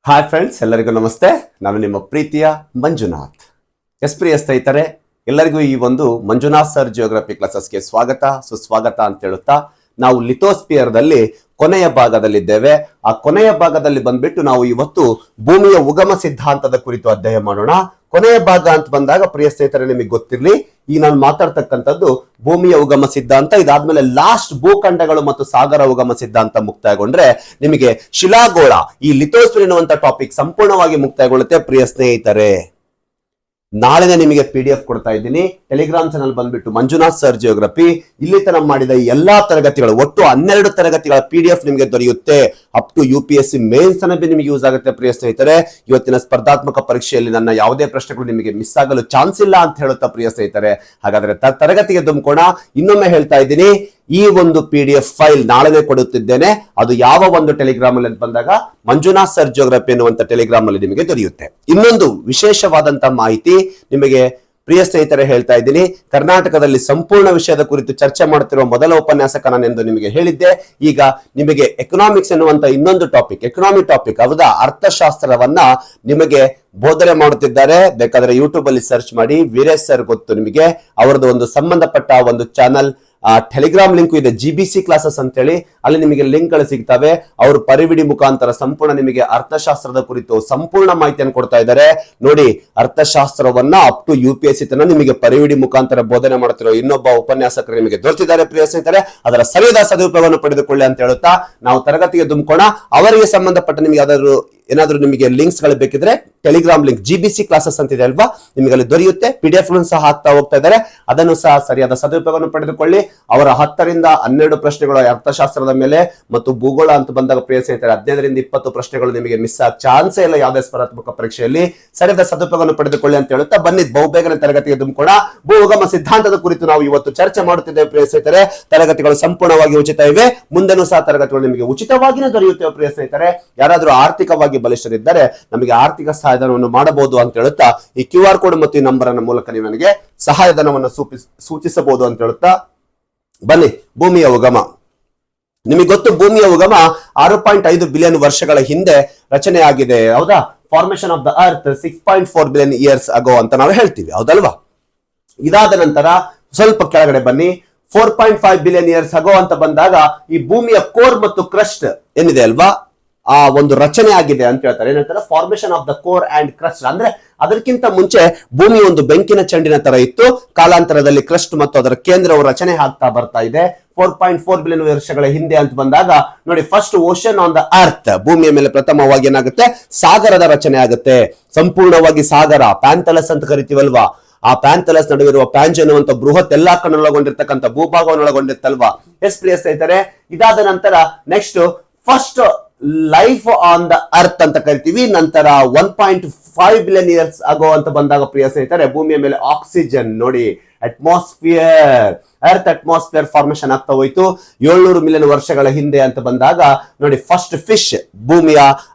Hi friends, ಎಲ್ಲರಿಗೂ ನಮಸ್ತೆ. ನಾನು ನಿಮ್ಮ ಪ್ರೀತಿಯ ಮಂಜುನಾಥ್. ಪ್ರಿಯ ಸ್ನೇಹಿತರೆ, ಎಲ್ಲರಿಗೂ ಈ ಒಂದು ಮಂಜುನಾಥ್ ಸರ್ ಜಿಯೋಗ್ರಫಿ ಕ್ಲಾಸಸ್ಗೆ ಸುಸ್ವಾಗತ ಅಂತ ಹೇಳುತ್ತಾ, ನಾವು ಲಿಥೋಸ್ಪಿಯರ್ದಲ್ಲಿ ಕೊನೆಯ ಭಾಗದಲ್ಲಿದ್ದೇವೆ. ಆ ಕೊನೆಯ ಭಾಗದಲ್ಲಿ ಬಂದ್ಬಿಟ್ಟು ನಾವು ಇವತ್ತು ಭೂಮಿಯ ಉಗಮ ಸಿದ್ಧಾಂತದ ಕುರಿತು ಅಧ್ಯಯನ ಮಾಡೋಣ. ಕೊನೆಯ ಭಾಗ ಅಂತ ಬಂದಾಗ ಪ್ರಿಯ ಸ್ನೇಹಿತರೆ, ನಿಮಗೆ ಗೊತ್ತಿರಲಿ, ಈಗ ನಾನು ಮಾತಾಡ್ತಕ್ಕಂಥದ್ದು ಭೂಮಿಯ ಉಗಮ ಸಿದ್ಧಾಂತ. ಇದಾದ್ಮೇಲೆ ಲಾಸ್ಟ್ ಭೂಖಂಡಗಳು ಮತ್ತು ಸಾಗರ ಉಗಮ ಸಿದ್ಧಾಂತ ಮುಕ್ತಾಯಗೊಂಡ್ರೆ ನಿಮಗೆ ಶಿಲಾಗೋಳ, ಈ ಲಿಥೋಸ್ಫಿಯರ್ ಎನ್ನುವಂತ ಟಾಪಿಕ್ ಸಂಪೂರ್ಣವಾಗಿ ಮುಕ್ತಾಯಗೊಳ್ಳುತ್ತೆ. ಪ್ರಿಯ ಸ್ನೇಹಿತರೆ, ನಾಳೆನೇ ನಿಮಗೆ PDF ಕೊಡ್ತಾ ಇದ್ದೀನಿ. ಟೆಲಿಗ್ರಾಮ್ ಚಾನಲ್ ಬಂದ್ಬಿಟ್ಟು ಮಂಜುನಾಥ್ ಸರ್ ಜಿಯೋಗ್ರಫಿ. ಇಲ್ಲಿ ತನಕ ಮಾಡಿದ ಎಲ್ಲಾ ತರಗತಿಗಳು, ಒಟ್ಟು 12 ತರಗತಿಗಳ PDF ನಿಮಗೆ ದೊರೆಯುತ್ತೆ. ಅಪ್ ಟು UPSC ಮೇನ್ಸ್ ತನಕ ನಿಮಗೆ ಯೂಸ್ ಆಗುತ್ತೆ. ಪ್ರಿಯ ಸ್ನೇಹಿತರೆ, ಇವತ್ತಿನ ಸ್ಪರ್ಧಾತ್ಮಕ ಪರೀಕ್ಷೆಯಲ್ಲಿ ನನ್ನ ಯಾವುದೇ ಪ್ರಶ್ನೆಗಳು ನಿಮಗೆ ಮಿಸ್ ಆಗಲು ಚಾನ್ಸ್ ಇಲ್ಲ ಅಂತ ಹೇಳುತ್ತಾ ಪ್ರಿಯ ಸ್ನೇಹಿತರೆ, ಹಾಗಾದ್ರೆ ತರಗತಿಗೆ ದುಮ್ಕೋಣ. ಇನ್ನೊಮ್ಮೆ ಹೇಳ್ತಾ ಇದ್ದೀನಿ, ಈ ಒಂದು PDF ಫೈಲ್ ನಾಳೆನೇ ಕೊಡುತ್ತಿದ್ದೇನೆ. ಅದು ಯಾವ ಒಂದು ಟೆಲಿಗ್ರಾಮ್ ಅಲ್ಲಿ ಬಂದಾಗ ಮಂಜುನಾಥ್ ಸರ್ ಜಿಯೋಗ್ರಫಿ ಎನ್ನುವಂತ ಟೆಲಿಗ್ರಾಮ್ ಅಲ್ಲಿ ನಿಮಗೆ ದೊರೆಯುತ್ತೆ. ಇನ್ನೊಂದು ವಿಶೇಷವಾದಂತಹ ಮಾಹಿತಿ ನಿಮಗೆ ಪ್ರಿಯ ಸ್ನೇಹಿತರೆ ಹೇಳ್ತಾ ಇದ್ದೀನಿ. ಕರ್ನಾಟಕದಲ್ಲಿ ಸಂಪೂರ್ಣ ವಿಷಯದ ಕುರಿತು ಚರ್ಚೆ ಮಾಡುತ್ತಿರುವ ಮೊದಲ ಉಪನ್ಯಾಸಕ ನಾನೆಂದು ನಿಮಗೆ ಹೇಳಿದ್ದೆ. ಈಗ ನಿಮಗೆ ಎಕನಾಮಿಕ್ಸ್ ಎನ್ನುವಂತ ಇನ್ನೊಂದು ಎಕನಾಮಿಕ್ ಟಾಪಿಕ್, ಹೌದಾ, ಅರ್ಥಶಾಸ್ತ್ರವನ್ನ ನಿಮಗೆ ಬೋಧನೆ ಮಾಡುತ್ತಿದ್ದಾರೆ. ಬೇಕಾದ್ರೆ ಯೂಟ್ಯೂಬ್ ಅಲ್ಲಿ ಸರ್ಚ್ ಮಾಡಿ, ವೀರೇಶ್ ಸರ್ ಗೊತ್ತು ನಿಮಗೆ, ಅವರದ್ದು ಒಂದು ಸಂಬಂಧಪಟ್ಟ ಒಂದು ಚಾನಲ್ ಟೆಲಿಗ್ರಾಮ್ ಲಿಂಕ್ ಇದೆ, GBC ಕ್ಲಾಸಸ್ ಅಂತ ಹೇಳಿ. ಅಲ್ಲಿ ನಿಮಗೆ ಲಿಂಕ್ ಗಳು ಸಿಗ್ತವೆ. ಅವರು ಪರಿವಿಡಿ ಮುಖಾಂತರ ಸಂಪೂರ್ಣ ನಿಮಗೆ ಅರ್ಥಶಾಸ್ತ್ರದ ಕುರಿತು ಸಂಪೂರ್ಣ ಮಾಹಿತಿಯನ್ನು ಕೊಡ್ತಾ ಇದ್ದಾರೆ. ನೋಡಿ, ಅರ್ಥಶಾಸ್ತ್ರವನ್ನ ಅಪ್ ಟು UPSC ತನ ನಿಮಗೆ ಪರಿವಿಡಿ ಮುಖಾಂತರ ಬೋಧನೆ ಮಾಡುತ್ತಿರೋ ಇನ್ನೊಬ್ಬ ಉಪನ್ಯಾಸಕರು ನಿಮಗೆ ದೊರೆತಿದ್ದಾರೆ. ಪ್ರಿಯ ಸ್ನೇಹಿತರೆ, ಅದರ ಸರಿಯಾದ ಸದುಪಯೋಗವನ್ನು ಪಡೆದುಕೊಳ್ಳಿ ಅಂತ ಹೇಳುತ್ತಾ ನಾವು ತರಗತಿಗೆ ದುಮ್ಕೋಣ. ಅವರಿಗೆ ಸಂಬಂಧಪಟ್ಟ ನಿಮಗೆ ಏನಾದ್ರೂ ನಿಮಗೆ ಲಿಂಕ್ಸ್ ಗಳು ಬೇಕಿದ್ರೆ ಟೆಲಿಗ್ರಾಮ್ ಲಿಂಕ್ GBC ಕ್ಲಾಸಸ್ ಅಂತಿದೆ ಅಲ್ವಾ, ನಿಮಗೆ ಅಲ್ಲಿ ದೊರೆಯುತ್ತೆ. PDF ಸಹ ಹಾಕ್ತಾ ಹೋಗ್ತಾ ಇದ್ದಾರೆ, ಅದನ್ನು ಸಹ ಸರಿಯಾದ ಸದುಪಯೋಗವನ್ನು ಪಡೆದುಕೊಳ್ಳಿ. ಅವರ 10 ರಿಂದ 12 ಪ್ರಶ್ನೆಗಳು ಅರ್ಥಶಾಸ್ತ್ರದ ಮೇಲೆ ಮತ್ತು ಭೂಗೋಳ ಅಂತ ಬಂದಾಗ ಪ್ರಿಯ ಸ್ನೇಹಿತರೆ 15 ರಿಂದ 20 ಪ್ರಶ್ನೆಗಳು ನಿಮಗೆ ಮಿಸ್ ಆಗ ಚಾನ್ಸೇ ಇಲ್ಲ ಯಾವುದೇ ಸ್ಪರ್ಧಾತ್ಮಕ ಪರೀಕ್ಷೆಯಲ್ಲಿ. ಸರಿಯಾದ ಸದುಪಯೋಗವನ್ನು ಪಡೆದುಕೊಳ್ಳಿ ಅಂತ ಹೇಳುತ್ತಾ ಬನ್ನಿ ಬಹುಬೇಗನೆ ತರಗತಿಗೆ ದುಮ್ಕೋಣ. ಭೂ ಉಗಮ ಸಿದ್ಧಾಂತದ ಕುರಿತು ನಾವು ಇವತ್ತು ಚರ್ಚೆ ಮಾಡುತ್ತಿದ್ದೇವೆ. ಪ್ರಿಯ ಸ್ನೇಹಿತರೆ, ತರಗತಿಗಳು ಸಂಪೂರ್ಣವಾಗಿ ಉಚಿತ ಇವೆ. ಮುಂದೆನೂ ಸಹ ತರಗತಿಗಳು ನಿಮಗೆ ಉಚಿತವಾಗಿಯೇ ದೊರೆಯುತ್ತೇವೆ. ಪ್ರಿಯ ಸ್ನೇಹಿತರೆ, ಯಾರಾದ್ರೂ ಆರ್ಥಿಕವಾಗಿ ಬಲಿಷ್ಠರಿದ್ದರೆ ನಮಗೆ ಆರ್ಥಿಕ ಸಹಾಯಧನವನ್ನು ಮಾಡಬಹುದು ಅಂತ ಹೇಳುತ್ತಾ ಈ QR ಕೋಡ್ ಮತ್ತು ಈ ನಂಬರ್ ಅನ್ನ ಮೂಲಕ ನೀವು ನನಗೆ ಸಹಾಯಧನವನ್ನು ಸೂಚಿಸಬಹುದು ಅಂತ ಹೇಳುತ್ತಾ ಬನ್ನಿ. ಭೂಮಿಯ ಉಗಮ ನಿಮಗೆ ಗೊತ್ತು, ಭೂಮಿಯ ಉಗಮ 6.5 ಬಿಲಿಯನ್ ವರ್ಷಗಳ ಹಿಂದೆ ರಚನೆ ಆಗಿದೆ, ಹೌದಾ. Formation of the earth 6.4 billion years ಆಗೋ ಅಂತ ನಾವು ಹೇಳ್ತೀವಿ, ಹೌದಲ್ವಾ. ಇದಾದ ನಂತರ ಸ್ವಲ್ಪ ಕೆಳಗಡೆ ಬನ್ನಿ. 4.5 ಬಿಲಿಯನ್ ಇಯರ್ಸ್ ಆಗೋ ಅಂತ ಬಂದಾಗ ಈ ಭೂಮಿಯ ಕೋರ್ ಮತ್ತು ಕ್ರಸ್ಟ್ ಏನಿದೆ ಅಲ್ವಾ, ಆ ಒಂದು ರಚನೆ ಆಗಿದೆ ಅಂತ ಹೇಳ್ತಾರೆ. ಏನಂತಾರೆ, formation of the core and crust. ಅಂದ್ರೆ ಅದಕ್ಕಿಂತ ಮುಂಚೆ ಭೂಮಿ ಒಂದು ಬೆಂಕಿನ ಚೆಂಡಿನ ತರ ಇತ್ತು. ಕಾಲಾಂತರದಲ್ಲಿ ಕ್ರಸ್ಟ್ ಮತ್ತು ಅದರ ಕೇಂದ್ರವು ರಚನೆ ಆಗ್ತಾ ಬರ್ತಾ ಇದೆ. 4.4 ಬಿಲಿಯನ್ ವರ್ಷಗಳ ಹಿಂದೆ ಅಂತ ಬಂದಾಗ ನೋಡಿ, first ocean on the earth, ಭೂಮಿಯ ಮೇಲೆ ಪ್ರಥಮವಾಗಿ ಏನಾಗುತ್ತೆ, ಸಾಗರದ ರಚನೆ ಆಗುತ್ತೆ. ಸಂಪೂರ್ಣವಾಗಿ ಸಾಗರ, ಪ್ಯಾಂಥಲಸ್ ಅಂತ ಕರಿತೀವಲ್ವಾ, ಆ ಪ್ಯಾಂಥಲಸ್ ನಡುವಿರುವ ಪ್ಯಾಂಜ್ ಎನ್ನುವಂತ ಬೃಹತ್ ಎಲ್ಲಾ ಕಣ್ಣೊಳಗೊಂಡಿರ್ತಕ್ಕಂಥ ಭೂಭಾಗವನ್ನು ಒಳಗೊಂಡಿರ್ತಲ್ವಾ. ಪ್ರಿಯ ಸ್ನೇಹಿತರೆ, ಇದಾದ ನಂತರ next first life on the earth ಅಂತ ಕರಿತೀವಿ. ನಂತರ 1.5 ಬಿಲಿಯನ್ ಇಯರ್ಸ್ ಆಗೋ ಅಂತ ಬಂದಾಗ ಪ್ರಿಯ ಸ್ನೇಹಿತರೆ, ಭೂಮಿಯ ಮೇಲೆ ಆಕ್ಸಿಜನ್, ನೋಡಿ, ಅರ್ತ್ ಅಟ್ಮಾಸ್ಫಿಯರ್ ಫಾರ್ಮೇಶನ್ ಆಗ್ತಾ ಹೋಯ್ತು. 700 ಮಿಲಿಯನ್ ವರ್ಷಗಳ ಹಿಂದೆ ಅಂತ ಬಂದಾಗ ನೋಡಿ, ಫಸ್ಟ್ ಫಿಶ್, ಭೂಮಿಯ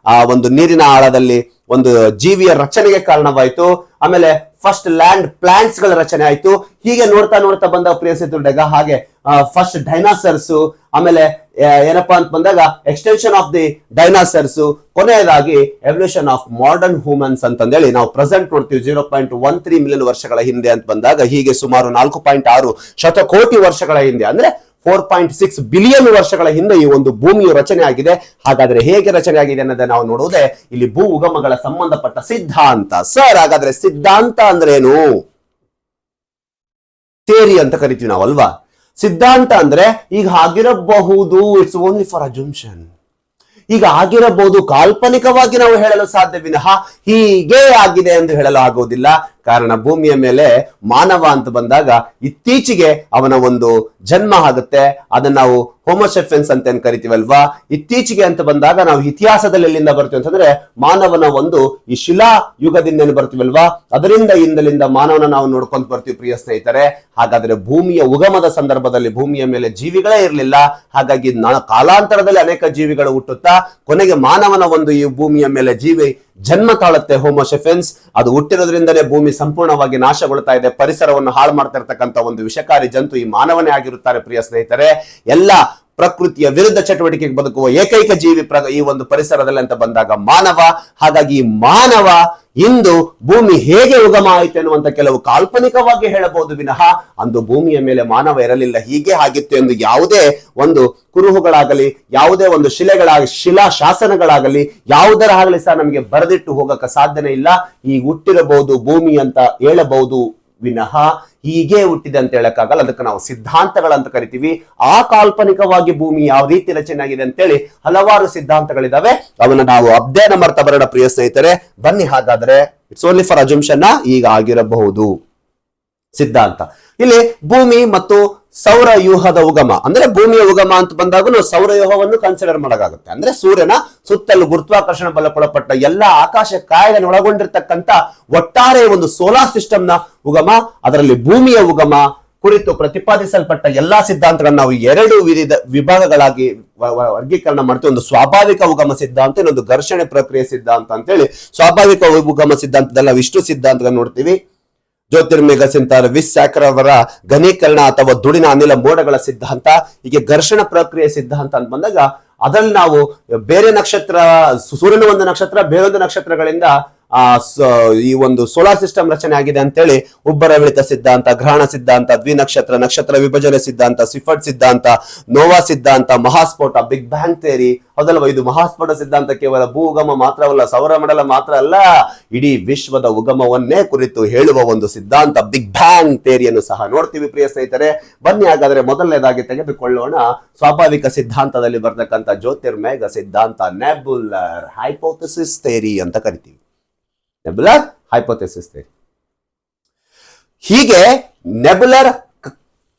ಒಂದು ನೀರಿನ ಆಳದಲ್ಲಿ ಒಂದು ಜೀವಿಯ ರಚನೆಗೆ ಕಾರಣವಾಯಿತು. ಆಮೇಲೆ ಫಸ್ಟ್ ಲ್ಯಾಂಡ್ ಪ್ಲಾಂಟ್ಸ್ ಗಳ ರಚನೆ ಆಯ್ತು. ಹೀಗೆ ನೋಡ್ತಾ ನೋಡ್ತಾ ಬಂದಾಗ ಪ್ರಿಯ ಸ್ನೇಹಿತರೆ, ಹಾಗೆ ಫಸ್ಟ್ ಡೈನಾಸರ್ಸ್, ಆಮೇಲೆ ಏನಪ್ಪಾ ಅಂತ ಬಂದಾಗ ಎಕ್ಸ್ಟೆನ್ಷನ್ ಆಫ್ ದಿ ಡೈನಾಸರ್ಸ್, ಕೊನೆಯದಾಗಿ ಎವಲ್ಯೂಷನ್ ಆಫ್ ಮಾಡರ್ನ್ ಹ್ಯೂಮನ್ಸ್ ಅಂತಂದೇಳಿ ನಾವು ಪ್ರೆಸೆಂಟ್ ನೋಡ್ತೀವಿ 0.13 ಮಿಲಿಯನ್ ವರ್ಷಗಳ ಹಿಂದೆ ಅಂತ ಬಂದಾಗ. ಹೀಗೆ ಸುಮಾರು 4.6 ಶತಕೋಟಿ ವರ್ಷಗಳ ಹಿಂದೆ, ಅಂದ್ರೆ 4.6 ಬಿಲಿಯನ್ ವರ್ಷಗಳ ಹಿಂದೆ ಈ ಒಂದು ಭೂಮಿಯು ರಚನೆ ಆಗಿದೆ. ಹಾಗಾದ್ರೆ ಹೇಗೆ ರಚನೆ ಆಗಿದೆ ಅನ್ನೋದನ್ನ ನಾವು ನೋಡುವುದೇ ಇಲ್ಲಿ ಭೂ ಉಗಮಗಳ ಸಂಬಂಧಪಟ್ಟ ಸಿದ್ಧಾಂತ. ಸರ್, ಹಾಗಾದ್ರೆ ಸಿದ್ಧಾಂತ ಅಂದ್ರೆ ಏನು? ಥಿಯರಿ ಅಂತ ಕರಿತೀವಿ ನಾವು ಅಲ್ವಾ. ಸಿದ್ಧಾಂತ ಅಂದ್ರೆ ಈಗ ಆಗಿರಬಹುದು, ಇಟ್ಸ್ ಓನ್ಲಿ ಫಾರ್ ಅಜಂಪ್ಷನ್. ಈಗ ಆಗಿರಬಹುದು, ಕಾಲ್ಪನಿಕವಾಗಿ ನಾವು ಹೇಳಲು ಸಾಧ್ಯ ವಿನಃ ಹೀಗೆ ಆಗಿದೆ ಎಂದು ಹೇಳಲು ಆಗುವುದಿಲ್ಲ. ಕಾರಣ ಭೂಮಿಯ ಮೇಲೆ ಮಾನವ ಅಂತ ಬಂದಾಗ ಇತ್ತೀಚೆಗೆ ಅವನ ಒಂದು ಜನ್ಮ ಆಗುತ್ತೆ. ಅದನ್ನ ನಾವು ಹೋಮೋಸೆಫೆನ್ಸ್ ಅಂತ ಕರಿತೀವಲ್ವಾ. ಇತ್ತೀಚೆಗೆ ಅಂತ ಬಂದಾಗ ನಾವು ಇತಿಹಾಸದಲ್ಲಿ ಎಲ್ಲಿಂದ ಬರ್ತೀವಿ ಅಂತಂದ್ರೆ ಮಾನವನ ಒಂದು ಈ ಶಿಲಾ ಯುಗದಿಂದ ಬರ್ತೀವಲ್ವಾ, ಅದರಿಂದ ಇಂದಲಿಂದ ಮಾನವನ ನಾವು ನೋಡ್ಕೊಂತ ಬರ್ತೀವಿ. ಪ್ರಿಯ ಸ್ನೇಹಿತರೆ, ಹಾಗಾದ್ರೆ ಭೂಮಿಯ ಉಗಮದ ಸಂದರ್ಭದಲ್ಲಿ ಭೂಮಿಯ ಮೇಲೆ ಜೀವಿಗಳೇ ಇರಲಿಲ್ಲ. ಹಾಗಾಗಿ ಕಾಲಾಂತರದಲ್ಲಿ ಅನೇಕ ಜೀವಿಗಳು ಹುಟ್ಟುತ್ತಾ ಕೊನೆಗೆ ಮಾನವನ ಒಂದು ಈ ಭೂಮಿಯ ಮೇಲೆ ಜೀವಿ ಜನ್ಮ ತಾಳುತ್ತೆ, ಹೋಮೋಸೆಫೆನ್ಸ್. ಅದು ಹುಟ್ಟಿರೋದ್ರಿಂದಲೇ ಭೂಮಿ ಸಂಪೂರ್ಣವಾಗಿ ನಾಶಗೊಳ್ತಾ ಇದೆ. ಪರಿಸರವನ್ನು ಹಾಳು ಮಾಡ್ತಾ ಇರ್ತಕ್ಕಂಥ ಒಂದು ವಿಷಕಾರಿ ಜಂತು ಈ ಮಾನವನೇ ಆಗಿರುತ್ತಾರೆ. ಪ್ರಿಯ ಸ್ನೇಹಿತರೆ, ಎಲ್ಲ ಪ್ರಕೃತಿಯ ವಿರುದ್ಧ ಚಟುವಟಿಕೆಗೆ ಬದುಕುವ ಏಕೈಕ ಜೀವಿ ಈ ಒಂದು ಪರಿಸರದಲ್ಲಿ ಅಂತ ಬಂದಾಗ ಮಾನವ. ಹಾಗಾಗಿ ಮಾನವ ಇಂದು ಭೂಮಿ ಹೇಗೆ ಉಗಮ ಆಯಿತು ಎನ್ನುವಂತ ಕೆಲವು ಕಾಲ್ಪನಿಕವಾಗಿ ಹೇಳಬಹುದು ವಿನಃ ಅಂದು ಭೂಮಿಯ ಮೇಲೆ ಮಾನವ ಇರಲಿಲ್ಲ, ಹೀಗೆ ಆಗಿತ್ತು ಎಂದು ಯಾವುದೇ ಒಂದು ಕುರುಹುಗಳಾಗಲಿ, ಯಾವುದೇ ಒಂದು ಶಿಲಾ ಶಾಸನಗಳಾಗಲಿ, ಯಾವುದರ ಆಗಲಿ ಸಹ ನಮಗೆ ಬರೆದಿಟ್ಟು ಹೋಗಕ್ಕೆ ಸಾಧ್ಯನೇ ಇಲ್ಲ. ಈಗ ಹುಟ್ಟಿರಬಹುದು ಭೂಮಿ ಅಂತ ಹೇಳಬಹುದು ವಿನಃ ಹೀಗೆ ಹುಟ್ಟಿದೆ ಅಂತ ಹೇಳಕ್ಕಾಗಲ್ಲ. ಅದಕ್ಕೆ ನಾವು ಸಿದ್ಧಾಂತಗಳಂತ ಕರಿತೀವಿ. ಆ ಕಾಲ್ಪನಿಕವಾಗಿ ಭೂಮಿ ಯಾವ ರೀತಿ ರಚನೆ ಆಗಿದೆ ಅಂತೇಳಿ ಹಲವಾರು ಸಿದ್ಧಾಂತಗಳಿದಾವೆ. ಅವನ್ನ ನಾವು ಅಧ್ಯಯನ ಮಾಡ್ತಾ ಬರೋಣ ಪ್ರಿಯ ಸ್ನೇಹಿತರೆ. ಬನ್ನಿ ಹಾಗಾದ್ರೆ ಇಟ್ಸ್ ಓನ್ಲಿ ಫಾರ್ ಅಜಂಪ್ಷನ್ ಈಗ ಆಗಿರಬಹುದು ಸಿದ್ಧಾಂತ. ಇಲ್ಲಿ ಭೂಮಿ ಮತ್ತು ಸೌರವ್ಯೂಹದ ಉಗಮ ಅಂದ್ರೆ ಭೂಮಿಯ ಉಗಮ ಅಂತ ಬಂದಾಗ ನಾವು ಸೌರವ್ಯೂಹವನ್ನು ಕನ್ಸಿಡರ್ ಮಾಡಬೇಕಾಗುತ್ತೆ. ಅಂದ್ರೆ ಸೂರ್ಯನ ಸುತ್ತಲೂ ಗುರುತ್ವಾಕರ್ಷಣ ಬಲಕ್ಕೊಳಪಟ್ಟ ಎಲ್ಲ ಆಕಾಶ ಕಾಯಗಳನ್ನು ಒಳಗೊಂಡಿರ್ತಕ್ಕಂಥ ಒಟ್ಟಾರೆ ಒಂದು ಸೋಲಾರ್ ಸಿಸ್ಟಮ್ ನ ಉಗಮ, ಅದರಲ್ಲಿ ಭೂಮಿಯ ಉಗಮ ಕುರಿತು ಪ್ರತಿಪಾದಿಸಲ್ಪಟ್ಟ ಎಲ್ಲಾ ಸಿದ್ಧಾಂತಗಳನ್ನ ನಾವು ಎರಡು ವಿಭಾಗಗಳಾಗಿ ವರ್ಗೀಕರಣ ಮಾಡ್ತೀವಿ. ಒಂದು ಸ್ವಾಭಾವಿಕ ಉಗಮ ಸಿದ್ಧಾಂತ, ಇನ್ನೊಂದು ಘರ್ಷಣೆ ಪ್ರಕ್ರಿಯೆ ಸಿದ್ಧಾಂತ ಅಂತೇಳಿ. ಸ್ವಾಭಾವಿಕ ಉಗಮ ಸಿದ್ಧಾಂತದಲ್ಲ ವಿಷ್ಣು ಸಿದ್ಧಾಂತಗಳನ್ನ ನೋಡ್ತೀವಿ. ಜ್ಯೋತಿರ್ಮೇಘ ಸಿದ್ಧಾಂತ, ವಿಸ್ಸಾಕರ್ ಅವರ ಘನೀಕರಣ ಅಥವಾ ಧೂಳಿನ ಅನಿಲ ಮೋಡಗಳ ಸಿದ್ಧಾಂತ. ಹೀಗೆ ಘರ್ಷಣ ಪ್ರಕ್ರಿಯೆ ಸಿದ್ಧಾಂತ ಅಂತ ಬಂದಾಗ ಅದ್ರಲ್ಲಿ ನಾವು ಬೇರೆ ನಕ್ಷತ್ರ, ಸೂರ್ಯನ ಒಂದು ನಕ್ಷತ್ರ ಬೇರೊಂದು ನಕ್ಷತ್ರಗಳಿಂದ ಈ ಒಂದು ಸೋಲಾರ್ ಸಿಸ್ಟಮ್ ರಚನೆ ಆಗಿದೆ ಅಂತೇಳಿ ಉಬ್ಬರವಿಳಿತ ಸಿದ್ಧಾಂತ, ಗ್ರಹಣ ಸಿದ್ಧಾಂತ, ದ್ವಿನಕ್ಷತ್ರ, ನಕ್ಷತ್ರ ವಿಭಜನೆ ಸಿದ್ಧಾಂತ, ಸಿಫರ್ಟ್ ಸಿದ್ಧಾಂತ, ನೋವಾ ಸಿದ್ಧಾಂತ, ಮಹಾಸ್ಫೋಟ, ಬಿಗ್ ಬ್ಯಾಂಗ್ ಥಿಯರಿ. ಹೌದಲ್ವಾ? ಇದು ಮಹಾಸ್ಫೋಟ ಸಿದ್ಧಾಂತ ಕೇವಲ ಭೂ ಉಗಮ ಮಾತ್ರವಲ್ಲ, ಸೌರಮಂಡಲ ಮಾತ್ರ ಅಲ್ಲ, ಇಡೀ ವಿಶ್ವದ ಉಗಮವನ್ನೇ ಕುರಿತು ಹೇಳುವ ಒಂದು ಸಿದ್ಧಾಂತ, ಬಿಗ್ ಬ್ಯಾಂಗ್ ಥಿಯರಿಯನ್ನು ಸಹ ನೋಡ್ತೀವಿ ಪ್ರಿಯ ಸ್ನೇಹಿತರೆ. ಬನ್ನಿ ಹಾಗಾದ್ರೆ ಮೊದಲನೇದಾಗಿ ತೆಗೆದುಕೊಳ್ಳೋಣ ಸ್ವಾಭಾವಿಕ ಸಿದ್ಧಾಂತದಲ್ಲಿ ಬರ್ತಕ್ಕಂಥ ಜ್ಯೋತಿರ್ಮೇಘ ಸಿದ್ಧಾಂತ, ನೆಬುಲರ್ ಹೈಪೋಥೆಸಿಸ್ ಥಿಯರಿ ಅಂತ ಕರಿತೀವಿ. ನೆಬುಲರ್ ಹೈಪೋಥೆಸಿಸ್ ಥಿಯರಿ. ಹೀಗೆ ನೆಬುಲರ್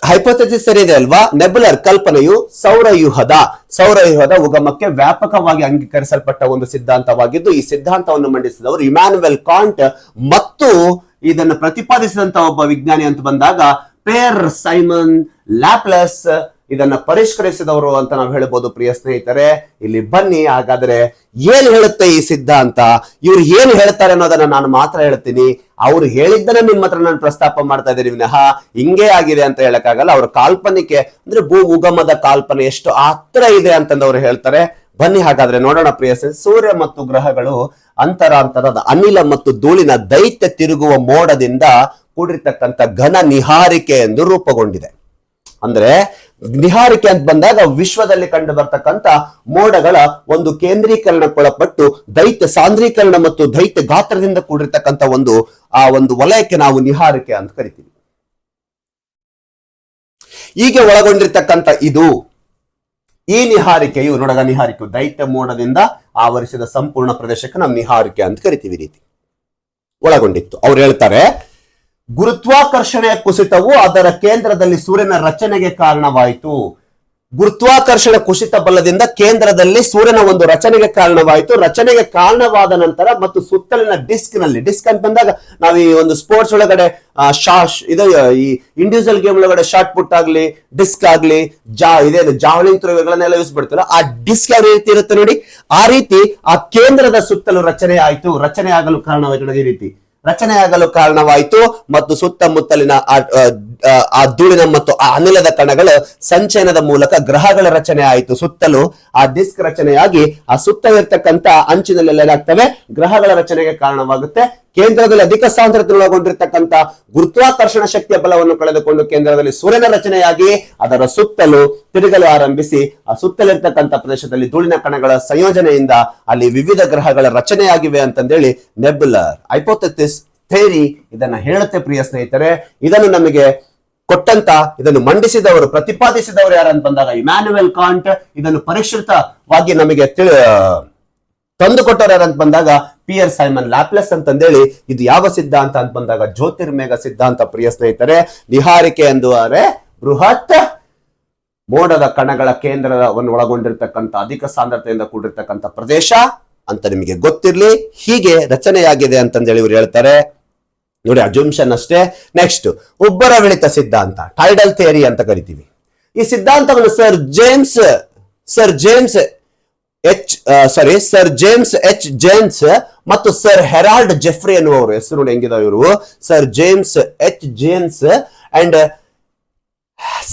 ಹೈಪೋಥೆಸಿಸ್ ಇದೆ ಅಲ್ವಾ, ನೆಬುಲರ್ ಕಲ್ಪನೆಯು ಸೌರವ್ಯೂಹದ ಉಗಮಕ್ಕೆ ವ್ಯಾಪಕವಾಗಿ ಅಂಗೀಕರಿಸಲ್ಪಟ್ಟ ಒಂದು ಸಿದ್ಧಾಂತವಾಗಿದ್ದು, ಈ ಸಿದ್ಧಾಂತವನ್ನು ಮಂಡಿಸಿದವರು ಇಮ್ಯಾನ್ಯುಯಲ್ ಕಾಂಟ್ ಮತ್ತು ಇದನ್ನು ಪ್ರತಿಪಾದಿಸಿದಂತ ಒಬ್ಬ ವಿಜ್ಞಾನಿ ಅಂತ ಬಂದಾಗ ಪೇರ್ ಸೈಮನ್ ಲ್ಯಾಪ್ಲೇಸ್ ಇದನ್ನ ಪರಿಷ್ಕರಿಸಿದವರು ಅಂತ ನಾವು ಹೇಳ್ಬೋದು ಪ್ರಿಯ ಸ್ನೇಹಿತರೆ. ಇಲ್ಲಿ ಬನ್ನಿ ಹಾಗಾದ್ರೆ ಏನ್ ಹೇಳುತ್ತೆ ಈ ಸಿದ್ಧಾಂತ, ಇವ್ರು ಏನ್ ಹೇಳ್ತಾರೆ ಅನ್ನೋದನ್ನ ನಾನು ಮಾತ್ರ ಹೇಳ್ತೀನಿ. ಅವ್ರು ಹೇಳಿದ್ದನ್ನ ನಿಮ್ಮ ಹತ್ರ ನಾನು ಪ್ರಸ್ತಾಪ ಮಾಡ್ತಾ ಇದ್ದೀನಿ ವಿನಃ ಹಿಂಗೆ ಆಗಿದೆ ಅಂತ ಹೇಳಕ್ಕಾಗಲ್ಲ. ಅವ್ರ ಕಾಲ್ಪನಿಕೆ ಅಂದ್ರೆ ಭೂ ಉಗಮದ ಕಾಲ್ಪನೆ ಎಷ್ಟು ಹತ್ರ ಇದೆ ಅಂತಂದವ್ರು ಹೇಳ್ತಾರೆ. ಬನ್ನಿ ಹಾಗಾದ್ರೆ ನೋಡೋಣ ಪ್ರಿಯ ಸೂರ್ಯ ಮತ್ತು ಗ್ರಹಗಳು ಅಂತರಾಂತರದ ಅನಿಲ ಮತ್ತು ಧೂಳಿನ ದೈತ್ಯ ತಿರುಗುವ ಮೋಡದಿಂದ ಕೂಡಿರ್ತಕ್ಕಂಥ ಘನ ನಿಹಾರಿಕೆ ಎಂದು ರೂಪುಗೊಂಡಿದೆ. ಅಂದ್ರೆ ನಿಹಾರಿಕೆ ಅಂತ ಬಂದಾಗ ವಿಶ್ವದಲ್ಲಿ ಕಂಡು ಬರ್ತಕ್ಕಂಥ ಮೋಡಗಳ ಒಂದು ಕೇಂದ್ರೀಕರಣಕ್ಕೊಳಪಟ್ಟು ದೈತ್ಯ ಸಾಂದ್ರೀಕರಣ ಮತ್ತು ದೈತ್ಯ ಗಾತ್ರದಿಂದ ಕೂಡಿರ್ತಕ್ಕಂಥ ಒಂದು ವಲಯಕ್ಕೆ ನಾವು ನಿಹಾರಿಕೆ ಅಂತ ಕರಿತೀವಿ. ಹೀಗೆ ಒಳಗೊಂಡಿರ್ತಕ್ಕಂಥ ಈ ನಿಹಾರಿಕೆಯು ನಿಹಾರಿಕೆಯು ದೈತ್ಯ ಮೋಡದಿಂದ ಆವರಿಸಿದ ಸಂಪೂರ್ಣ ಪ್ರದೇಶಕ್ಕೆ ನಾವು ನಿಹಾರಿಕೆ ಅಂತ ಕರಿತೀವಿ. ರೀತಿ ಒಳಗೊಂಡಿತ್ತು. ಅವ್ರು ಹೇಳ್ತಾರೆ, ಗುರುತ್ವಾಕರ್ಷಣೆಯ ಕುಸಿತವು ಅದರ ಕೇಂದ್ರದಲ್ಲಿ ಸೂರ್ಯನ ರಚನೆಗೆ ಕಾರಣವಾಯಿತು. ಗುರುತ್ವಾಕರ್ಷಣೆ ಕುಸಿತ ಬಲದಿಂದ ಕೇಂದ್ರದಲ್ಲಿ ಸೂರ್ಯನ ಒಂದು ರಚನೆಗೆ ಕಾರಣವಾಯಿತು. ರಚನೆಗೆ ಕಾರಣವಾದ ನಂತರ ಮತ್ತು ಸುತ್ತಲಿನ ಡಿಸ್ಕ್ ಅಂತ ಬಂದಾಗ ನಾವು ಈ ಒಂದು ಸ್ಪೋರ್ಟ್ಸ್ ಒಳಗಡೆ ಈ ಇಂಡಿವಿಜುವಲ್ ಗೇಮ್ ಒಳಗಡೆ ಶಾರ್ಟ್ ಪುಟ್ ಆಗ್ಲಿ, ಡಿಸ್ಕ್ ಆಗ್ಲಿ, ಜಾವಲಿಂಗ್ ಥ್ರೋಗಳನ್ನೆಲ್ಲ ಯೂಸ್ ಮಾಡ್ತೀರಾ, ಆ ಡಿಸ್ಕ್ ಯಾವ ರೀತಿ ಇರುತ್ತೆ ನೋಡಿ, ಆ ರೀತಿ ಆ ಕೇಂದ್ರದ ಸುತ್ತಲೂ ರಚನೆ ಆಯಿತು. ರಚನೆ ಆಗಲು ಕಾರಣವಾಯಿತು ಈ ರೀತಿ ರಚನೆಯಾಗಲು ಕಾರಣವಾಯಿತು ಮತ್ತು ಸುತ್ತಮುತ್ತಲಿನ ಆ ಧೂಳಿನ ಮತ್ತು ಆ ಅನಿಲದ ಕಣಗಳ ಸಂಚಯನದ ಮೂಲಕ ಗ್ರಹಗಳ ರಚನೆ ಆಯಿತು. ಸುತ್ತಲೂ ಆ ಡಿಸ್ಕ್ ರಚನೆಯಾಗಿ ಆ ಸುತ್ತ ಇರ್ತಕ್ಕಂಥ ಅಂಚಿನಲ್ಲಿ ಏನಾಗ್ತವೆ, ಗ್ರಹಗಳ ರಚನೆಗೆ ಕಾರಣವಾಗುತ್ತೆ. ಕೇಂದ್ರದಲ್ಲಿ ಅಧಿಕ ಸಾಂದ್ರತೆ ಒಳಗೊಂಡಿರ್ತಕ್ಕಂಥ ಗುರುತ್ವಾಕರ್ಷಣ ಶಕ್ತಿಯ ಬಲವನ್ನು ಕಳೆದುಕೊಂಡು ಕೇಂದ್ರದಲ್ಲಿ ಸೂರ್ಯನ ರಚನೆಯಾಗಿ ಅದರ ಸುತ್ತಲೂ ತಿರುಗಲು ಆರಂಭಿಸಿ ಆ ಸುತ್ತಲಿರ್ತಕ್ಕಂಥ ಪ್ರದೇಶದಲ್ಲಿ ಧೂಳಿನ ಕಣಗಳ ಸಂಯೋಜನೆಯಿಂದ ಅಲ್ಲಿ ವಿವಿಧ ಗ್ರಹಗಳ ರಚನೆಯಾಗಿವೆ ಅಂತಂದೇಳಿ ನೆಬುಲರ್ ಹೈಪೋಥೆಸಿಸ್ ಥಿಯರಿ ಇದನ್ನ ಹೇಳುತ್ತೆ ಪ್ರಿಯ ಸ್ನೇಹಿತರೆ. ಇದನ್ನು ನಮಗೆ ಇದನ್ನು ಮಂಡಿಸಿದವರು, ಪ್ರತಿಪಾದಿಸಿದವರು ಯಾರಂತ ಬಂದಾಗ ಇಮ್ಯಾನ್ಯುಯಲ್ ಕಾಂಟ್. ಇದನ್ನು ಪರಿಷ್ಕೃತವಾಗಿ ನಮಗೆ ತಂದುಕೊಟ್ಟವರು ಯಾರಂತ ಬಂದಾಗ ಪಿಯರ್ ಸೈಮನ್ ಲ್ಯಾಪ್ಲೇಸ್ ಅಂತಂದೇಳಿ. ಇದು ಯಾವ ಸಿದ್ಧಾಂತ ಅಂತ ಬಂದಾಗ ಜ್ಯೋತಿರ್ಮೇಘ ಸಿದ್ಧಾಂತ ಪ್ರಿಯ ಸ್ನೇಹಿತರೆ. ನಿಹಾರಿಕೆ ಎಂದರೆ ಬೃಹತ್ ಮೋಡದ ಕಣಗಳ ಕೇಂದ್ರವನ್ನು ಒಳಗೊಂಡಿರ್ತಕ್ಕಂಥ ಅಧಿಕ ಸಾಂದ್ರತೆಯಿಂದ ಕೂಡಿರ್ತಕ್ಕಂಥ ಪ್ರದೇಶ ಅಂತ ನಿಮಗೆ ಗೊತ್ತಿರ್ಲಿ. ಹೀಗೆ ರಚನೆಯಾಗಿದೆ ಅಂತಂದೇಳಿ ಇವರು ಹೇಳ್ತಾರೆ ನೋಡಿ, ಅಜಂಪ್ಷನ್ ಅಷ್ಟೇ. ನೆಕ್ಸ್ಟ್ ಉಬ್ಬರವಿಳಿತ ಸಿದ್ಧಾಂತ, ಟೈಡಲ್ ಥಿಯರಿ ಅಂತ ಕರಿತೀವಿ. ಈ ಸಿದ್ಧಾಂತವನ್ನು ಸರ್ ಜೇಮ್ಸ್ ಎಚ್ ಜೇಮ್ಸ್ ಮತ್ತು ಸರ್ ಹೆರಾಲ್ಡ್ ಜೆಫ್ರಿ ಎನ್ನುವರು, ಹೆಸರು ನೋಡಿ ಹೆಂಗಿದಾವೆ ಇವರು, sir James H James and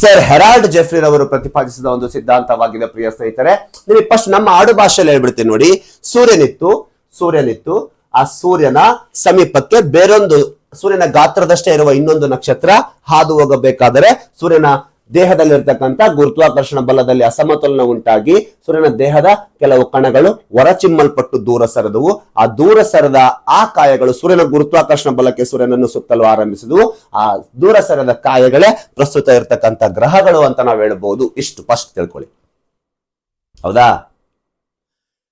sir Harold Jeffrey ರವರು ಪ್ರತಿಪಾದಿಸಿದ ಒಂದು ಸಿದ್ಧಾಂತವಾಗಿದೆ ಪ್ರಿಯ ಸ್ನೇಹಿತರೆ. ನಿಮಗೆ ಫಸ್ಟ್ ನಮ್ಮ ಆಡು ಭಾಷೆಯಲ್ಲಿ ಹೇಳ್ಬಿಡ್ತೀನಿ ನೋಡಿ. ಸೂರ್ಯನಿತ್ತು ಆ ಸೂರ್ಯನ ಸಮೀಪಕ್ಕೆ ಬೇರೊಂದು ಸೂರ್ಯನ ಗಾತ್ರದಷ್ಟೇ ಇರುವ ಇನ್ನೊಂದು ನಕ್ಷತ್ರ ಹಾದು ಹೋಗಬೇಕಾದರೆ ಸೂರ್ಯನ ದೇಹದಲ್ಲಿರ್ತಕ್ಕಂಥ ಗುರುತ್ವಾಕರ್ಷಣ ಬಲದಲ್ಲಿ ಅಸಮತೋಲನ ಉಂಟಾಗಿ ಸೂರ್ಯನ ದೇಹದ ಕೆಲವು ಕಣಗಳು ಹೊರಚಿಮ್ಮಲ್ಪಟ್ಟು ದೂರ ಸರಿದವು. ಆ ದೂರ ಸರದ ಆ ಕಾಯಗಳು ಸೂರ್ಯನ ಗುರುತ್ವಾಕರ್ಷಣ ಬಲಕ್ಕೆ ಸೂರ್ಯನನ್ನು ಸುತ್ತಲು ಆರಂಭಿಸಿದವು. ಆ ದೂರ ಸರದ ಕಾಯಗಳೇ ಪ್ರಸ್ತುತ ಇರತಕ್ಕಂಥ ಗ್ರಹಗಳು ಅಂತ ನಾವು ಹೇಳ್ಬಹುದು. ಇಷ್ಟು ಫಸ್ಟ್ ತಿಳ್ಕೊಳ್ಳಿ, ಹೌದಾ?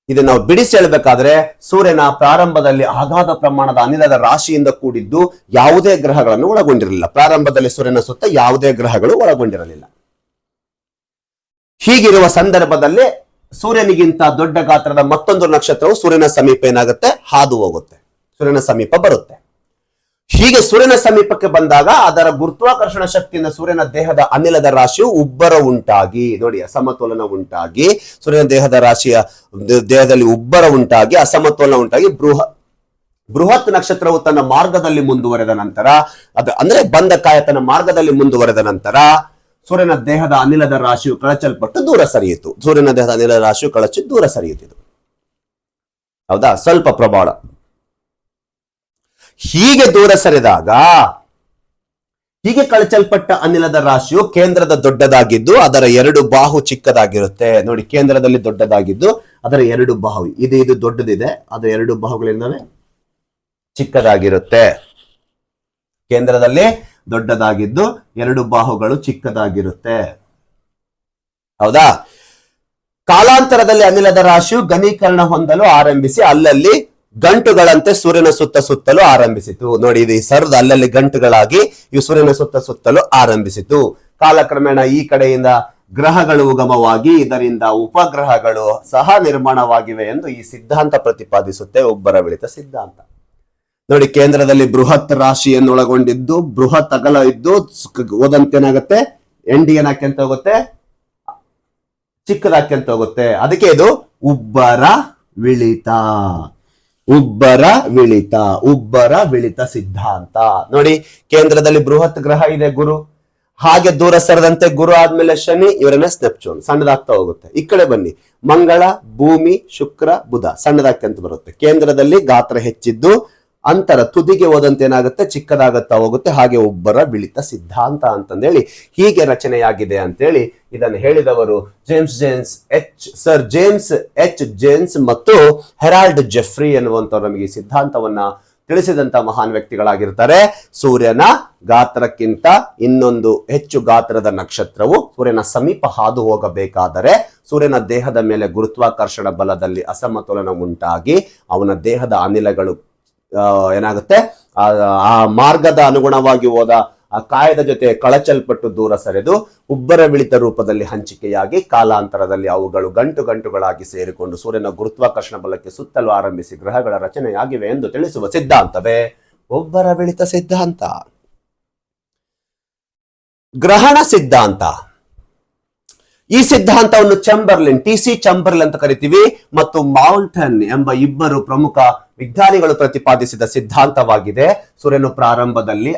ಇದು ನಾವು ಬಿಡಿಸಿ ಹೇಳ್ಬೇಕಾದ್ರೆ ಸೂರ್ಯನ ಪ್ರಾರಂಭದಲ್ಲಿ ಅಗಾಧ ಪ್ರಮಾಣದ ಅನಿಲದ ರಾಶಿಯಿಂದ ಕೂಡಿದ್ದು ಯಾವುದೇ ಗ್ರಹಗಳನ್ನು ಒಳಗೊಂಡಿರಲಿಲ್ಲ. ಪ್ರಾರಂಭದಲ್ಲಿ ಸೂರ್ಯನ ಸುತ್ತ ಯಾವುದೇ ಗ್ರಹಗಳು ಒಳಗೊಂಡಿರಲಿಲ್ಲ. ಹೀಗಿರುವ ಸಂದರ್ಭದಲ್ಲಿ ಸೂರ್ಯನಿಗಿಂತ ದೊಡ್ಡ ಗಾತ್ರದ ಮತ್ತೊಂದು ನಕ್ಷತ್ರವು ಸೂರ್ಯನ ಸಮೀಪ ಏನಾಗುತ್ತೆ, ಹಾದು ಹೋಗುತ್ತೆ, ಸೂರ್ಯನ ಸಮೀಪ ಬರುತ್ತೆ. ಹೀಗೆ ಸೂರ್ಯನ ಸಮೀಪಕ್ಕೆ ಬಂದಾಗ ಅದರ ಗುರುತ್ವಾಕರ್ಷಣ ಶಕ್ತಿಯಿಂದ ಸೂರ್ಯನ ದೇಹದ ಅನಿಲದ ರಾಶಿಯು ಉಬ್ಬರ ಉಂಟಾಗಿ, ನೋಡಿ, ಅಸಮತೋಲನ ಉಂಟಾಗಿ ಸೂರ್ಯನ ದೇಹದಲ್ಲಿ ಉಬ್ಬರ ಉಂಟಾಗಿ ಅಸಮತೋಲನ ಉಂಟಾಗಿ ಬೃಹತ್ ನಕ್ಷತ್ರವು ತನ್ನ ಮಾರ್ಗದಲ್ಲಿ ಮುಂದುವರೆದ ನಂತರ ಅಂದ್ರೆ ಬಂದ ಕಾಯ ತನ್ನ ಮಾರ್ಗದಲ್ಲಿ ಮುಂದುವರೆದ ನಂತರ ಸೂರ್ಯನ ದೇಹದ ಅನಿಲದ ರಾಶಿಯು ಕಳಚಲ್ಪಟ್ಟು ದೂರ ಸರಿಯಿತು. ಸೂರ್ಯನ ದೇಹದ ಅನಿಲದ ರಾಶಿಯು ಕಳಚಿ ದೂರ ಸರಿಯಿತು. ಹೌದಾ? ಸ್ವಲ್ಪ ಪ್ರಬಲ. ಹೀಗೆ ದೂರ ಸರಿದಾಗ ಹೀಗೆ ಕಳಚಲ್ಪಟ್ಟ ಅನಿಲದ ರಾಶಿಯು ಕೇಂದ್ರದ ದೊಡ್ಡದಾಗಿದ್ದು ಅದರ ಎರಡು ಬಾಹು ಚಿಕ್ಕದಾಗಿರುತ್ತೆ. ನೋಡಿ, ಕೇಂದ್ರದಲ್ಲಿ ದೊಡ್ಡದಾಗಿದ್ದು ಅದರ ಎರಡು ಬಾಹು ಇದು ದೊಡ್ಡದಿದೆ, ಅದರ ಎರಡು ಬಾಹುಗಳಿಂದಲೇ ಚಿಕ್ಕದಾಗಿರುತ್ತೆ. ಕೇಂದ್ರದಲ್ಲಿ ದೊಡ್ಡದಾಗಿದ್ದು ಎರಡು ಬಾಹುಗಳು ಚಿಕ್ಕದಾಗಿರುತ್ತೆ. ಹೌದಾ? ಕಾಲಾಂತರದಲ್ಲಿ ಅನಿಲದ ರಾಶಿಯು ಘನೀಕರಣ ಹೊಂದಲು ಆರಂಭಿಸಿ ಅಲ್ಲಲ್ಲಿ ಗಂಟುಗಳಂತೆ ಸೂರ್ಯನ ಸುತ್ತಲೂ ಆರಂಭಿಸಿತು. ನೋಡಿ, ಇದು ಸರದ ಅಲ್ಲಲ್ಲಿ ಗಂಟುಗಳಾಗಿ ಇವು ಸೂರ್ಯನ ಸುತ್ತಲೂ ಆರಂಭಿಸಿತು. ಕಾಲಕ್ರಮೇಣ ಈ ಕಡೆಯಿಂದ ಗ್ರಹಗಳು ಉಗಮವಾಗಿ ಇದರಿಂದ ಉಪಗ್ರಹಗಳು ಸಹ ನಿರ್ಮಾಣವಾಗಿವೆ ಎಂದು ಈ ಸಿದ್ಧಾಂತ ಪ್ರತಿಪಾದಿಸುತ್ತೆ, ಉಬ್ಬರವಿಳಿತ ಸಿದ್ಧಾಂತ. ನೋಡಿ, ಕೇಂದ್ರದಲ್ಲಿ ಬೃಹತ್ ರಾಶಿಯನ್ನು ಒಳಗೊಂಡಿದ್ದು ಬೃಹತ್ ಅಗಲ ಇದ್ದು ಓದಂತೇನಾಗುತ್ತೆ, ಎಂಡಿ ಏನಾಕ್ಯಂತ ಹೋಗುತ್ತೆ, ಚಿಕ್ಕದಾಕ್ಯಂತ ಹೋಗುತ್ತೆ. ಅದಕ್ಕೆ ಇದು ಉಬ್ಬರ ವಿಳಿತ ಸಿದ್ಧಾಂತ. ನೋಡಿ, ಕೇಂದ್ರದಲ್ಲಿ ಬೃಹತ್ ಗ್ರಹ ಇದೆ ಗುರು, ಹಾಗೆ ದೂರ ಸರದಂತೆ ಗುರು ಆದ್ಮೇಲೆ ಶನಿ, ಇವರನ್ನ ನೆಪ್ಚೂನ್ ಸಣ್ಣದಾಗ್ತಾ ಹೋಗುತ್ತೆ. ಈ ಕಡೆ ಬನ್ನಿ, ಮಂಗಳ, ಭೂಮಿ, ಶುಕ್ರ, ಬುಧ ಸಣ್ಣದಾಗ್ತಂತ ಬರುತ್ತೆ. ಕೇಂದ್ರದಲ್ಲಿ ಗಾತ್ರ ಹೆಚ್ಚಿದ್ದು ಅಂತರ ತುದಿಗೆ ಹೋದಂತೆ ಏನಾಗುತ್ತೆ, ಚಿಕ್ಕದಾಗುತ್ತಾ ಹೋಗುತ್ತೆ. ಹಾಗೆ ಉಬ್ಬರ ವಿಳಿತ ಸಿದ್ಧಾಂತ ಅಂತಂದೇಳಿ ಹೀಗೆ ರಚನೆಯಾಗಿದೆ ಅಂತೇಳಿ ಇದನ್ನು ಹೇಳಿದವರು ಸರ್ ಜೇಮ್ಸ್ ಎಚ್ ಜೇಮ್ಸ್ ಮತ್ತು ಹೆರಾಲ್ಡ್ ಜೆಫ್ರಿ ಎನ್ನುವಂತವ್ರು ನಮಗೆ ಈ ಸಿದ್ಧಾಂತವನ್ನ ತಿಳಿಸಿದಂತ ಮಹಾನ್ ವ್ಯಕ್ತಿಗಳಾಗಿರ್ತಾರೆ. ಸೂರ್ಯನ ಗಾತ್ರಕ್ಕಿಂತ ಇನ್ನೊಂದು ಹೆಚ್ಚು ಗಾತ್ರದ ನಕ್ಷತ್ರವು ಸೂರ್ಯನ ಸಮೀಪ ಹಾದು ಹೋಗಬೇಕಾದರೆ ಸೂರ್ಯನ ದೇಹದ ಮೇಲೆ ಗುರುತ್ವಾಕರ್ಷಣ ಬಲದಲ್ಲಿ ಅಸಮತೋಲನ ಉಂಟಾಗಿ ಅವನ ದೇಹದ ಅನಿಲಗಳು ಏನಾಗುತ್ತೆ, ಆ ಮಾರ್ಗದ ಅನುಗುಣವಾಗಿ ಹೋದ ಆ ಕಾಯದ ಜೊತೆ ಕಳಚಲ್ಪಟ್ಟು ದೂರ ಸರಿದು ಉಬ್ಬರ ವಿಳಿತ ರೂಪದಲ್ಲಿ ಹಂಚಿಕೆಯಾಗಿ ಕಾಲಾಂತರದಲ್ಲಿ ಅವುಗಳು ಗಂಟುಗಳಾಗಿ ಸೇರಿಕೊಂಡು ಸೂರ್ಯನ ಗುರುತ್ವಾಕರ್ಷಣ ಬಲಕ್ಕೆ ಸುತ್ತಲು ಆರಂಭಿಸಿ ಗ್ರಹಗಳ ರಚನೆಯಾಗಿವೆ ಎಂದು ತಿಳಿಸುವ ಸಿದ್ಧಾಂತವೇ ಉಬ್ಬರ ವಿಳಿತ ಸಿದ್ಧಾಂತ. ಗ್ರಹಣ ಸಿದ್ಧಾಂತ. ಈ ಸಿದ್ಧಾಂತವನ್ನು ಟಿ.ಸಿ. ಚಂಬರ್ಲಿನ್ ಅಂತ ಕರಿತೀವಿ ಮತ್ತು ಮೌಲ್ಟನ್ ಎಂಬ ಇಬ್ಬರು ಪ್ರಮುಖ ವಿಜ್ಞಾನಿಗಳು ಪ್ರತಿಪಾದಿಸಿದ ಸಿದ್ಧಾಂತವಾಗಿದೆ. ಸೂರ್ಯನ ಪ್ರಾರಂಭದಲ್ಲಿ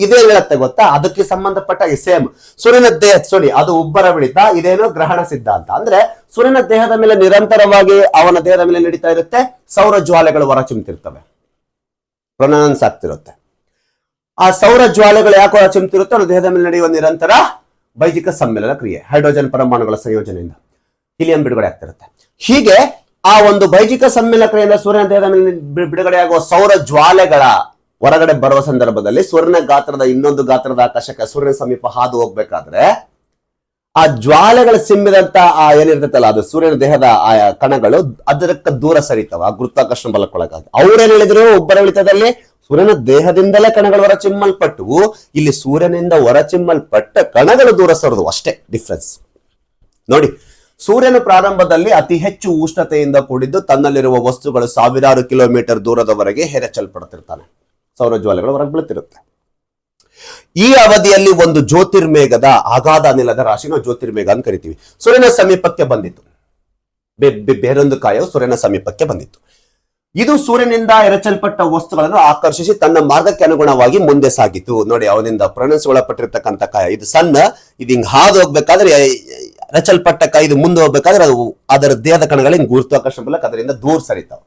ಇದೇ ಹೇಳುತ್ತೆ ಗೊತ್ತಾ, ಅದಕ್ಕೆ ಸಂಬಂಧಪಟ್ಟ ಸೇಮ್ ಸೂರ್ಯನ ದೇಹ ಅದು ಉಬ್ಬರ ವಿಳಿತ, ಇದೇನು ಗ್ರಹಣ ಸಿದ್ಧಾಂತ. ಅಂದ್ರೆ ಸೂರ್ಯನ ದೇಹದ ಮೇಲೆ ನಿರಂತರವಾಗಿ ಅವನ ದೇಹದ ಮೇಲೆ ನಡೀತಾ ಇರುತ್ತೆ, ಸೌರ ಜ್ವಾಲೆಗಳು ಹೊರ ಚಿಮ್ತಿರ್ತವೆ, ಪ್ರೊನಾನ್ಸ್ ಆಗ್ತಿರುತ್ತೆ. ಆ ಸೌರ ಜ್ವಾಲೆಗಳು ಯಾಕೆ ಹೊರ ಚಿಮ್ತಿರುತ್ತೆ, ಅವನ ದೇಹದ ಮೇಲೆ ನಡೆಯುವ ನಿರಂತರ ಬೈಜಿಕ ಸಮ್ಮಿಲನ ಕ್ರಿಯೆ, ಹೈಡ್ರೋಜನ್ ಪರಮಾಣುಗಳ ಸಂಯೋಜನೆಯಿಂದ ಹೀಲಿಯಂ ಬಿಡುಗಡೆ ಆಗ್ತಿರುತ್ತೆ. ಹೀಗೆ ಆ ಒಂದು ಬೈಜಿಕ ಸಮ್ಮಿಲನ ಕ್ರಿಯೆಯಿಂದ ಸೂರ್ಯನ ದೇಹದ ಮೇಲೆ ಬಿಡುಗಡೆಯಾಗುವ ಸೌರ ಜ್ವಾಲೆಗಳ ಹೊರಗಡೆ ಬರುವ ಸಂದರ್ಭದಲ್ಲಿ ಸೂರ್ಯನ ಗಾತ್ರದ ಇನ್ನೊಂದು ಗಾತ್ರದ ಆಕಾಶಕ್ಕೆ ಸೂರ್ಯನ ಸಮೀಪ ಹಾದು ಹೋಗ್ಬೇಕಾದ್ರೆ ಆ ಜ್ವಾಲೆಗಳ ಸಿಮ್ಮಿದಂತ ಏನಿರ್ತೈತಲ್ಲ ಅದು ಸೂರ್ಯನ ದೇಹದ ಆ ಕಣಗಳು ಅದಕ್ಕೆ ದೂರ ಸರಿತಾವ ಗುರುತ್ವಾಕರ್ಷಣ ಬಲಕ್ಕೊಳಗಾಗಿ. ಅವ್ರೇನ್ ಹೇಳಿದ್ರು, ಉಬ್ಬರ ವಿಳಿತದಲ್ಲಿ ಸೂರ್ಯನ ದೇಹದಿಂದಲೇ ಕಣಗಳು ಹೊರಚಿಮ್ಮಲ್ಪಟ್ಟು ಇಲ್ಲಿ ಸೂರ್ಯನಿಂದ ಹೊರಚಿಮ್ಮಲ್ಪಟ್ಟ ಕಣಗಳು ದೂರ ಸರಿದವು, ಅಷ್ಟೇ ಡಿಫ್ರೆನ್ಸ್. ನೋಡಿ, ಸೂರ್ಯನ ಪ್ರಾರಂಭದಲ್ಲಿ ಅತಿ ಹೆಚ್ಚು ಉಷ್ಣತೆಯಿಂದ ಕೂಡಿದ್ದು ತನ್ನಲ್ಲಿರುವ ವಸ್ತುಗಳು ಸಾವಿರಾರು ಕಿಲೋಮೀಟರ್ ದೂರದವರೆಗೆ ಹೆರಚಲ್ಪಡುತ್ತಿರ್ತಾನೆ, ಸೌರ ಜ್ವಾಲೆಗಳು ಹೊರಗೆ ಬೀಳುತ್ತಿರುತ್ತೆ. ಈ ಅವಧಿಯಲ್ಲಿ ಒಂದು ಜ್ಯೋತಿರ್ಮೇಘದ ಅಗಾಧ ಅನಿಲದ ರಾಶಿ ನಾವು ಜ್ಯೋತಿರ್ಮೇಘ ಅಂತ ಕರಿತೀವಿ, ಸೂರ್ಯನ ಸಮೀಪಕ್ಕೆ ಬಂದಿತ್ತು. ಬೇರೊಂದು ಕಾಯವು ಸೂರ್ಯನ ಸಮೀಪಕ್ಕೆ ಬಂದಿತ್ತು. ಇದು ಸೂರ್ಯನಿಂದ ಎರಚಲ್ಪಟ್ಟ ವಸ್ತುಗಳನ್ನು ಆಕರ್ಷಿಸಿ ತನ್ನ ಮಾರ್ಗಕ್ಕೆ ಅನುಗುಣವಾಗಿ ಮುಂದೆ ಸಾಗಿತು. ನೋಡಿ, ಅವನಿಂದ ಒಳಪಟ್ಟಿರ್ತಕ್ಕಂಥ ಕಾಯ ಇದು ಸಣ್ಣ, ಇದು ಹಿಂಗ್ ಹಾದು ಹೋಗ್ಬೇಕಾದ್ರೆ ಎರಚಲ್ಪಟ್ಟ ಕಾಯ ಇದು ಮುಂದೆ ಹೋಗ್ಬೇಕಾದ್ರೆ ಅದು ಅದರ ದೇಹದ ಕಣಗಳಿಂದ ಗುರುತ್ವಾಕರ್ಷಣ ಮೂಲಕ ಅದರಿಂದ ದೂರ ಸರಿತಾವ.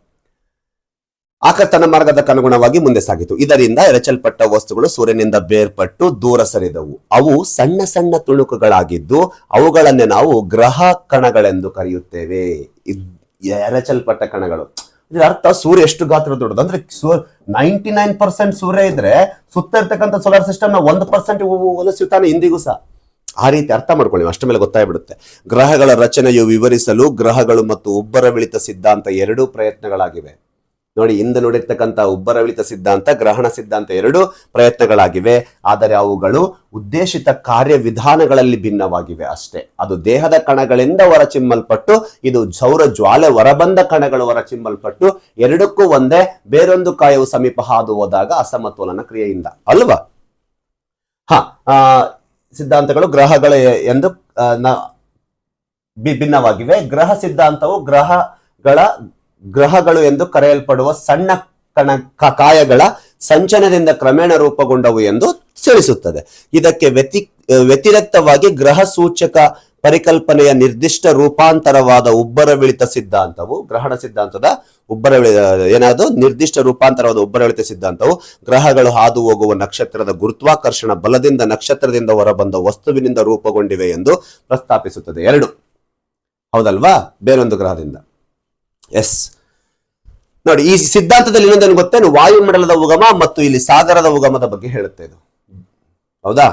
ತನ್ನ ಮಾರ್ಗದಕ್ಕೆ ಅನುಗುಣವಾಗಿ ಮುಂದೆ ಸಾಗಿತು. ಇದರಿಂದ ಎರಚಲ್ಪಟ್ಟ ವಸ್ತುಗಳು ಸೂರ್ಯನಿಂದ ಬೇರ್ಪಟ್ಟು ದೂರ ಸರಿದವು. ಅವು ಸಣ್ಣ ಸಣ್ಣ ತುಣುಕುಗಳಾಗಿದ್ದು ಅವುಗಳನ್ನೇ ನಾವು ಗ್ರಹ ಕಣಗಳೆಂದು ಕರೆಯುತ್ತೇವೆ. ಎರಚಲ್ಪಟ್ಟ ಕಣಗಳು, ಇದರ ಅರ್ಥ ಸೂರ್ಯ ಎಷ್ಟು ಗಾತ್ರ ದೊಡ್ಡದು ಅಂದ್ರೆ 99% ಸೂರ್ಯ ಇದ್ರೆ ಸುತ್ತ ಇರ್ತಕ್ಕಂಥ ಸೋಲಾರ್ ಸಿಸ್ಟಮ್ ನ 1% ಹೋಲಿಸುತ್ತಾನೆ ಇಂದಿಗೂ ಸಹ. ಆ ರೀತಿ ಅರ್ಥ ಮಾಡ್ಕೊಳ್ಳಿ, ಅಷ್ಟ ಮೇಲೆ ಗೊತ್ತಾಗ್ಬಿಡುತ್ತೆ. ಗ್ರಹಗಳ ರಚನೆಯು ವಿವರಿಸಲು ಗ್ರಹಗಳು ಮತ್ತು ಉಬ್ಬರವಿಳಿತ ಸಿದ್ಧಾಂತ ಎರಡೂ ಪ್ರಯತ್ನಗಳಾಗಿವೆ. ನೋಡಿ, ಹಿಂದೆ ನೋಡಿರ್ತಕ್ಕಂಥ ಉಬ್ಬರವಿಳಿತ ಸಿದ್ಧಾಂತ, ಗ್ರಹಣ ಸಿದ್ಧಾಂತ ಎರಡೂ ಪ್ರಯತ್ನಗಳಾಗಿವೆ. ಆದರೆ ಅವುಗಳು ಉದ್ದೇಶಿತ ಕಾರ್ಯವಿಧಾನಗಳಲ್ಲಿ ಭಿನ್ನವಾಗಿವೆ ಅಷ್ಟೇ. ಅದು ದೇಹದ ಕಣಗಳಿಂದ ಹೊರಚಿಮ್ಮಲ್ಪಟ್ಟು, ಇದು ಸೌರ ಜ್ವಾಲೆ ಹೊರಬಂದ ಕಣಗಳು ಹೊರಚಿಮ್ಮಲ್ಪಟ್ಟು, ಎರಡಕ್ಕೂ ಒಂದೇ. ಬೇರೊಂದು ಕಾಯವು ಸಮೀಪ ಹಾದು ಹೋದಾಗ ಅಸಮತೋಲನ ಕ್ರಿಯೆಯಿಂದ ಅಲ್ವಾ. ಸಿದ್ಧಾಂತಗಳು ಗ್ರಹಗಳ ಎಂದು ಭಿನ್ನವಾಗಿವೆ. ಗ್ರಹ ಸಿದ್ಧಾಂತವು ಗ್ರಹಗಳು ಎಂದು ಕರೆಯಲ್ಪಡುವ ಸಣ್ಣ ಕಾಯಗಳ ಸಂಚಯನದಿಂದ ಕ್ರಮೇಣ ರೂಪುಗೊಂಡವು ಎಂದು ತಿಳಿಸುತ್ತದೆ. ಇದಕ್ಕೆ ವ್ಯತಿರಿಕ್ತವಾಗಿ ಗ್ರಹ ಸೂಚಕ ಪರಿಕಲ್ಪನೆಯ ನಿರ್ದಿಷ್ಟ ರೂಪಾಂತರವಾದ ಉಬ್ಬರವಿಳಿತ ಸಿದ್ಧಾಂತವು, ಗ್ರಹಣ ಸಿದ್ಧಾಂತದ ನಿರ್ದಿಷ್ಟ ರೂಪಾಂತರವಾದ ಉಬ್ಬರವಿಳಿತ ಸಿದ್ಧಾಂತವು ಗ್ರಹಗಳು ಹಾದು ಹೋಗುವ ನಕ್ಷತ್ರದ ಗುರುತ್ವಾಕರ್ಷಣ ಬಲದಿಂದ ನಕ್ಷತ್ರದಿಂದ ಹೊರಬಂದ ವಸ್ತುವಿನಿಂದ ರೂಪುಗೊಂಡಿವೆ ಎಂದು ಪ್ರಸ್ತಾಪಿಸುತ್ತದೆ. ಎರಡು ಹೌದಲ್ವಾ, ಬೇರೊಂದು ಗ್ರಹದಿಂದ. ಎಸ್, ನೋಡಿ, ಈ ಸಿದ್ಧಾಂತದಲ್ಲಿ ಇನ್ನೊಂದೇನು ಗೊತ್ತೇನು, ವಾಯುಮಂಡಲದ ಉಗಮ ಮತ್ತು ಇಲ್ಲಿ ಸಾಗರದ ಉಗಮದ ಬಗ್ಗೆ ಹೇಳುತ್ತೆ ಇದು. ಹೌದಾ,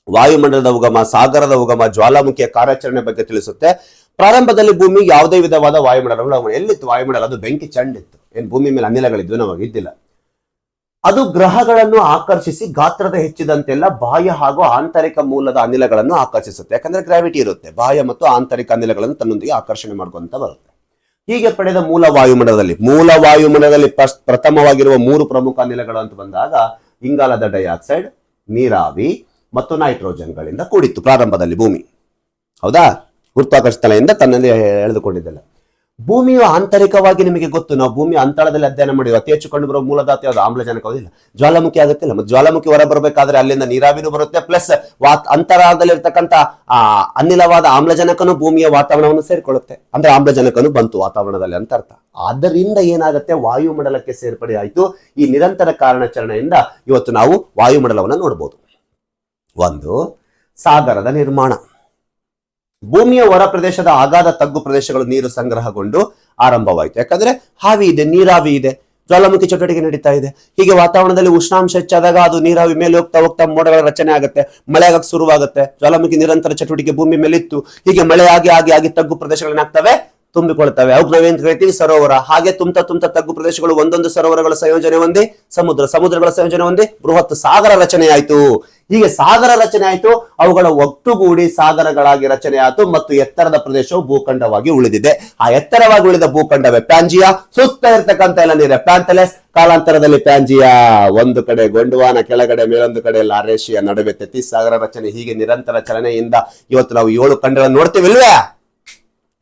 ವಾಯುಮಂಡಲದ ಉಗಮ, ಸಾಗರದ ಉಗಮ, ಜ್ವಾಲಾಮುಖಿಯ ಕಾರ್ಯಾಚರಣೆ ಬಗ್ಗೆ ತಿಳಿಸುತ್ತೆ. ಪ್ರಾರಂಭದಲ್ಲಿ ಭೂಮಿ ಯಾವುದೇ ವಿಧವಾದ ವಾಯುಮಂಡಲ ಎಲ್ಲಿತ್ತು? ವಾಯುಮಂಡಲ ಅದು ಬೆಂಕಿ ಚಂಡಿತ್ತು. ಏನ್ ಭೂಮಿ ಮೇಲೆ ಅನಿಲಗಳಿದ್ವು? ನಮಗೆ ಇದ್ದಿಲ್ಲ. ಅದು ಗ್ರಹಗಳನ್ನು ಆಕರ್ಷಿಸಿ ಗಾತ್ರದ ಹೆಚ್ಚಿದಂತೆಲ್ಲ ಬಾಹ್ಯ ಹಾಗೂ ಆಂತರಿಕ ಮೂಲದ ಅನಿಲಗಳನ್ನು ಆಕರ್ಷಿಸುತ್ತೆ. ಯಾಕಂದ್ರೆ ಗ್ರಾವಿಟಿ ಇರುತ್ತೆ. ಬಾಹ್ಯ ಮತ್ತು ಆಂತರಿಕ ಅನಿಲಗಳನ್ನು ತನ್ನೊಂದಿಗೆ ಆಕರ್ಷಣೆ ಮಾಡ್ಕೊಂತ ಬರುತ್ತೆ. ಹೀಗೆ ಪಡೆದ ಮೂಲ ವಾಯುಮಂಡಲದಲ್ಲಿ ಪ್ರಥಮವಾಗಿರುವ 3 ಪ್ರಮುಖ ಅನಿಲಗಳು ಅಂತ ಬಂದಾಗ ಇಂಗಾಲದ ಡೈಆಕ್ಸೈಡ್, ನೀರಾವಿ ಮತ್ತು ನೈಟ್ರೋಜನ್ಗಳಿಂದ ಕೂಡಿತ್ತು ಪ್ರಾರಂಭದಲ್ಲಿ ಭೂಮಿ. ಹೌದಾ, ಗುರುತ್ವಾಕರ್ಷಣೆಯಿಂದ ತನ್ನಲ್ಲಿ ಎಳೆದುಕೊಂಡಿದ್ದಲ್ಲ. ಭೂಮಿಯು ಆಂತರಿಕವಾಗಿ ನಿಮಗೆ ಗೊತ್ತು, ನಾವು ಭೂಮಿಯ ಅಂತಳದಲ್ಲಿ ಅಧ್ಯಯನ ಮಾಡಿದ್ವಿ. ಅತಿ ಹೆಚ್ಚು ಕಂಡು ಬರುವ ಮೂಲದಾತ ಯಾವುದು? ಆಮ್ಲಜನಕವಿಲ್ಲ. ಜ್ವಾಲಾಮುಖಿ ಆಗುತ್ತಿಲ್ಲ, ಮತ್ತೆ ಜ್ವಾಲಾಮುಖಿ ಹೊರ ಬರಬೇಕಾದ್ರೆ ಅಲ್ಲಿಂದ ನೀರಾವಿನೂ ಬರುತ್ತೆ, ಪ್ಲಸ್ ಅಂತರಾಳದಲ್ಲಿರ್ತಕ್ಕಂಥ ಅನಿಲವಾದ ಆಮ್ಲಜನಕನು ಭೂಮಿಯ ವಾತಾವರಣವನ್ನು ಸೇರಿಕೊಳ್ಳುತ್ತೆ. ಅಂದ್ರೆ ಆಮ್ಲಜನಕನು ಬಂತು ವಾತಾವರಣದಲ್ಲಿ ಅಂತ ಅರ್ಥ. ಆದ್ದರಿಂದ ಏನಾಗುತ್ತೆ, ವಾಯುಮಂಡಲಕ್ಕೆ ಸೇರ್ಪಡೆ ಆಯಿತು. ಈ ನಿರಂತರ ಕಾರಣಾಚರಣೆಯಿಂದ ಇವತ್ತು ನಾವು ವಾಯುಮಂಡಲವನ್ನು ನೋಡಬಹುದು. ಒಂದು, ಸಾಗರದ ನಿರ್ಮಾಣ. ಭೂಮಿಯ ಹೊರ ಪ್ರದೇಶದ ಅಗಾಧ ತಗ್ಗು ಪ್ರದೇಶಗಳು ನೀರು ಸಂಗ್ರಹಗೊಂಡು ಆರಂಭವಾಯಿತು. ಯಾಕಂದ್ರೆ ಹಾವಿ ಇದೆ, ನೀರಾವಿ ಇದೆ, ಜ್ವಾಲಾಮುಖಿ ಚಟುವಟಿಕೆ ನಡೀತಾ ಇದೆ. ಹೀಗೆ ವಾತಾವರಣದಲ್ಲಿ ಉಷ್ಣಾಂಶ ಹೆಚ್ಚಾದಾಗ ಅದು ನೀರಾವಿ ಮೇಲೆ ಹೋಗ್ತಾ ಹೋಗ್ತಾ ಮೋಡಗಳ ರಚನೆ ಆಗುತ್ತೆ, ಮಳೆ ಆಗಕ್ಕೆ ಶುರುವಾಗುತ್ತೆ. ಜ್ವಾಲಾಮುಖಿ ನಿರಂತರ ಚಟುವಟಿಕೆ ಭೂಮಿ ಮೇಲೆ ಇತ್ತು. ಹೀಗೆ ಮಳೆ ಆಗಿ ತಗ್ಗು ಪ್ರದೇಶಗಳೇನಾಗ್ತವೆ? ತುಂಬಿಕೊಳ್ತವೆ. ಅವು ನಾವೇನ್ ಕರಿತೀವಿ? ಸರೋವರ. ಹಾಗೆ ತುಂಬ್ತಾ ತಗ್ಗು ಪ್ರದೇಶಗಳು ಒಂದೊಂದು ಸರೋವರಗಳ ಸಂಯೋಜನೆ ಹೊಂದಿ ಸಮುದ್ರಗಳ ಸಂಯೋಜನೆ ಹೊಂದಿ ಬೃಹತ್ ಸಾಗರ ರಚನೆ ಆಯಿತು. ಹೀಗೆ ಸಾಗರ ರಚನೆ ಆಯಿತು, ಅವುಗಳ ಒಟ್ಟುಗೂಡಿ ಸಾಗರಗಳಾಗಿ ರಚನೆ ಆಯಿತು ಮತ್ತು ಎತ್ತರದ ಪ್ರದೇಶವು ಭೂಖಂಡವಾಗಿ ಉಳಿದಿದೆ. ಆ ಎತ್ತರವಾಗಿ ಉಳಿದ ಭೂಖಂಡವೇ ಪ್ಯಾಂಜಿಯಾ. ಸುತ್ತ ಇರ್ತಕ್ಕಂಥ ಎಲ್ಲ ನೀರೇ ಪ್ಯಾಂಥೆಲೆಸ್. ಕಾಲಾಂತರದಲ್ಲಿ ಪ್ಯಾಂಜಿಯಾ ಒಂದು ಕಡೆ, ಗೊಂಡ್ವಾನ ಕೆಳಗಡೆ, ಮೇಲೊಂದು ಕಡೆ ಲಾರೇಶಿಯಾ, ನಡುವೆ ತೆತಿಸ್ ಸಾಗರ ರಚನೆ. ಹೀಗೆ ನಿರಂತರ ಚಲನೆಯಿಂದ ಇವತ್ತು ನಾವು 7 ಖಂಡಗಳನ್ನು ನೋಡ್ತೀವಿಲ್ವೇ?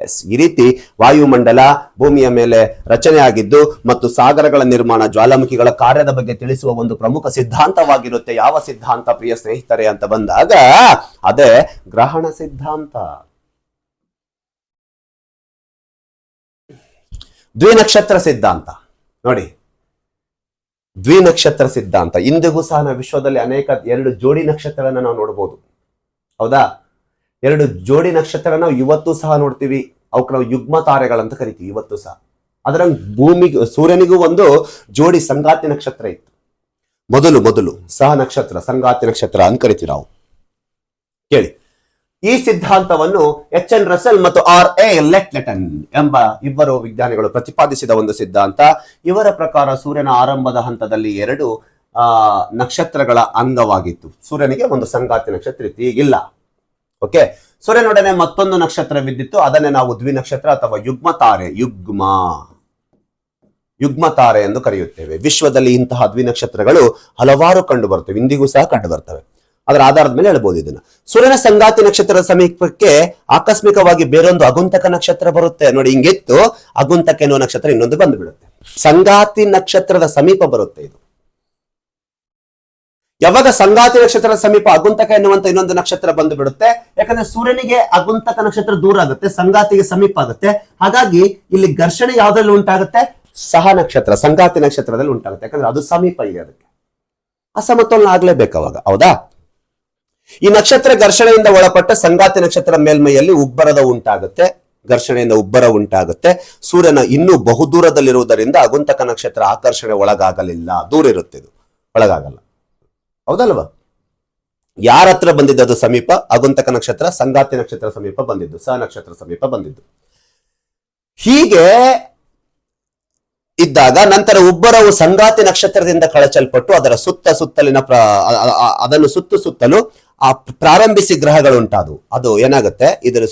ಎಸ್, ಈ ರೀತಿ ವಾಯುಮಂಡಲ ಭೂಮಿಯ ಮೇಲೆ ರಚನೆ ಆಗಿದ್ದು ಮತ್ತು ಸಾಗರಗಳ ನಿರ್ಮಾಣ, ಜ್ವಾಲಾಮುಖಿಗಳ ಕಾರ್ಯದ ಬಗ್ಗೆ ತಿಳಿಸುವ ಒಂದು ಪ್ರಮುಖ ಸಿದ್ಧಾಂತವಾಗಿರುತ್ತೆ. ಯಾವ ಸಿದ್ಧಾಂತ ಪ್ರಿಯ ಸ್ನೇಹಿತರೆ ಅಂತ ಬಂದಾಗ ಅದೇ ಗ್ರಹಣ ಸಿದ್ಧಾಂತ. ದ್ವಿನಕ್ಷತ್ರ ಸಿದ್ಧಾಂತ. ನೋಡಿ, ದ್ವಿನಕ್ಷತ್ರ ಸಿದ್ಧಾಂತ ಇಂದಿಗೂ ಸಹ ನಾವು ವಿಶ್ವದಲ್ಲಿ ಅನೇಕ 2 ಜೋಡಿ ನಕ್ಷತ್ರಗಳನ್ನ ನಾವು ನೋಡಬಹುದು. ಹೌದಾ, 2 ಜೋಡಿ ನಕ್ಷತ್ರ ನಾವು ಇವತ್ತು ಸಹ ನೋಡ್ತೀವಿ. ಅವಕ್ಕೆ ನಾವು ಯುಗ್ಮ ತಾರೆಗಳಂತ ಕರಿತೀವಿ ಇವತ್ತು ಸಹ. ಅದರ ಸೂರ್ಯನಿಗೂ ಒಂದು ಜೋಡಿ ಸಂಗಾತಿ ನಕ್ಷತ್ರ ಇತ್ತು. ಮೊದಲು ಸಹ ನಕ್ಷತ್ರ, ಸಂಗಾತಿ ನಕ್ಷತ್ರ ಅಂತ ಕರಿತೀವಿ ನಾವು. ಕೇಳಿ, ಈ ಸಿದ್ಧಾಂತವನ್ನು ಎಚ್.ಎನ್. ರಸೆಲ್ ಮತ್ತು ಆರ್.ಎ. ಲೆಟ್ಲೆಟನ್ ಎಂಬ ಇಬ್ಬರು ವಿಜ್ಞಾನಿಗಳು ಪ್ರತಿಪಾದಿಸಿದ ಒಂದು ಸಿದ್ಧಾಂತ. ಇವರ ಪ್ರಕಾರ ಸೂರ್ಯನ ಆರಂಭದ ಹಂತದಲ್ಲಿ 2 ನಕ್ಷತ್ರಗಳ ಅಂಗವಾಗಿತ್ತು. ಸೂರ್ಯನಿಗೆ ಒಂದು ಸಂಗಾತಿ ನಕ್ಷತ್ರ ಇತ್ತು, ಈಗಿಲ್ಲ. ಓಕೆ, ಸೂರ್ಯನೊಡನೆ ಮತ್ತೊಂದು ನಕ್ಷತ್ರವಿದ್ದಿತ್ತು. ಅದನ್ನೇ ನಾವು ದ್ವಿನಕ್ಷತ್ರ ಅಥವಾ ಯುಗ್ಮ ತಾರೆ ಎಂದು ಕರೆಯುತ್ತೇವೆ. ವಿಶ್ವದಲ್ಲಿ ಇಂತಹ ದ್ವಿನಕ್ಷತ್ರಗಳು ಹಲವಾರು ಕಂಡು ಬರ್ತವೆ, ಇಂದಿಗೂ ಸಹ ಕಂಡು ಬರ್ತವೆ. ಅದರ ಆಧಾರದ ಮೇಲೆ ಹೇಳ್ಬೋದು ಇದನ್ನ. ಸೂರ್ಯನ ಸಂಗಾತಿ ನಕ್ಷತ್ರದ ಸಮೀಪಕ್ಕೆ ಆಕಸ್ಮಿಕವಾಗಿ ಬೇರೊಂದು ಅಗುಂತಕ ನಕ್ಷತ್ರ ಬರುತ್ತೆ. ನೋಡಿ, ಹಿಂಗಿತ್ತು, ಅಗುಂತಕ ಎನ್ನುವ ನಕ್ಷತ್ರ ಇನ್ನೊಂದು ಬಂದು ಬಿಡುತ್ತೆ. ಸಂಗಾತಿ ನಕ್ಷತ್ರದ ಸಮೀಪ ಬರುತ್ತೆ ಇದು. ಯಾವಾಗ ಸಂಗಾತಿ ನಕ್ಷತ್ರದ ಸಮೀಪ ಅಗುಂತಕ ಎನ್ನುವಂತ ಇನ್ನೊಂದು ನಕ್ಷತ್ರ ಬಂದು ಬಿಡುತ್ತೆ, ಯಾಕಂದ್ರೆ ಸೂರ್ಯನಿಗೆ ಅಗುಂತಕ ನಕ್ಷತ್ರ ದೂರ ಆಗುತ್ತೆ, ಸಂಗಾತಿಗೆ ಸಮೀಪ ಆಗುತ್ತೆ. ಹಾಗಾಗಿ ಇಲ್ಲಿ ಘರ್ಷಣೆ ಯಾವ್ದ್ರಲ್ಲಿ ಉಂಟಾಗುತ್ತೆ? ಸಹ ನಕ್ಷತ್ರ, ಸಂಗಾತಿ ನಕ್ಷತ್ರದಲ್ಲಿ ಉಂಟಾಗುತ್ತೆ. ಯಾಕಂದ್ರೆ ಅದು ಸಮೀಪ ಇದೆ, ಅದಕ್ಕೆ ಅಸಮತೋಲನ ಆಗ್ಲೇಬೇಕು ಅವಾಗ, ಹೌದಾ? ಈ ನಕ್ಷತ್ರ ಘರ್ಷಣೆಯಿಂದ ಒಳಪಟ್ಟ ಸಂಗಾತಿ ನಕ್ಷತ್ರ ಮೇಲ್ಮೈಯಲ್ಲಿ ಉಬ್ಬರದ ಉಂಟಾಗುತ್ತೆ, ಘರ್ಷಣೆಯಿಂದ ಉಬ್ಬರ ಉಂಟಾಗುತ್ತೆ. ಸೂರ್ಯನ ಇನ್ನೂ ಬಹುದೂರದಲ್ಲಿರುವುದರಿಂದ ಅಗುಂತಕ ನಕ್ಷತ್ರ ಆಕರ್ಷಣೆ ಒಳಗಾಗಲಿಲ್ಲ, ದೂರ ಇರುತ್ತೆ, ಇದು ಒಳಗಾಗಲ್ಲ, ಹೌದಲ್ವಾ? ಯಾರ ಹತ್ರ ಬಂದಿದ್ದು ಅದು ಸಮೀಪ? ಅಗುಂತಕ ನಕ್ಷತ್ರ ಸಂಗಾತಿ ನಕ್ಷತ್ರ ಸಮೀಪ ಬಂದಿದ್ದು, ಸ ನಕ್ಷತ್ರ ಸಮೀಪ ಬಂದಿದ್ದು. ಹೀಗೆ ಇದ್ದಾಗ ನಂತರ ಉಬ್ಬರವು ಸಂಗಾತಿ ನಕ್ಷತ್ರದಿಂದ ಕಳಚಲ್ಪಟ್ಟು ಅದರ ಸುತ್ತಲಿನ ಅದನ್ನು ಸುತ್ತಲೂ ಆ ಪ್ರಾರಂಭಿಸಿ ಗ್ರಹಗಳು ಉಂಟಾದವು. ಅದು ಏನಾಗುತ್ತೆ, ಇದರ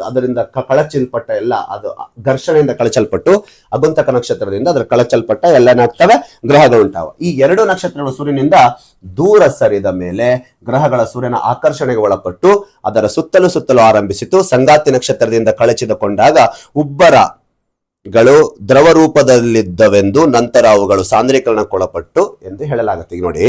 ಅದರಿಂದ ಕಳಚಲ್ಪಟ್ಟ ಎಲ್ಲ, ಅದು ಘರ್ಷಣೆಯಿಂದ ಕಳಚಲ್ಪಟ್ಟು ಅಗುಂತಕ ನಕ್ಷತ್ರದಿಂದ ಅದರ ಕಳಚಲ್ಪಟ್ಟ ಎಲ್ಲ ಏನಾಗ್ತವೆ, ಗ್ರಹಗಳು ಉಂಟಾವ. ಈ ಎರಡು ನಕ್ಷತ್ರಗಳು ಸೂರ್ಯನಿಂದ ದೂರ ಸರಿದ ಮೇಲೆ ಗ್ರಹಗಳ ಸೂರ್ಯನ ಆಕರ್ಷಣೆಗೆ ಒಳಪಟ್ಟು ಅದರ ಸುತ್ತಲೂ ಆರಂಭಿಸಿತು. ಸಂಗಾತಿ ನಕ್ಷತ್ರದಿಂದ ಕಳಚಿದಕೊಂಡಾಗ ಉಬ್ಬರಗಳು ದ್ರವ ರೂಪದಲ್ಲಿದ್ದವೆಂದು ನಂತರ ಅವುಗಳು ಸಾಂದ್ರೀಕರಣಕ್ಕೊಳಪಟ್ಟು ಎಂದು ಹೇಳಲಾಗುತ್ತೆ. ಈಗ ನೋಡಿ,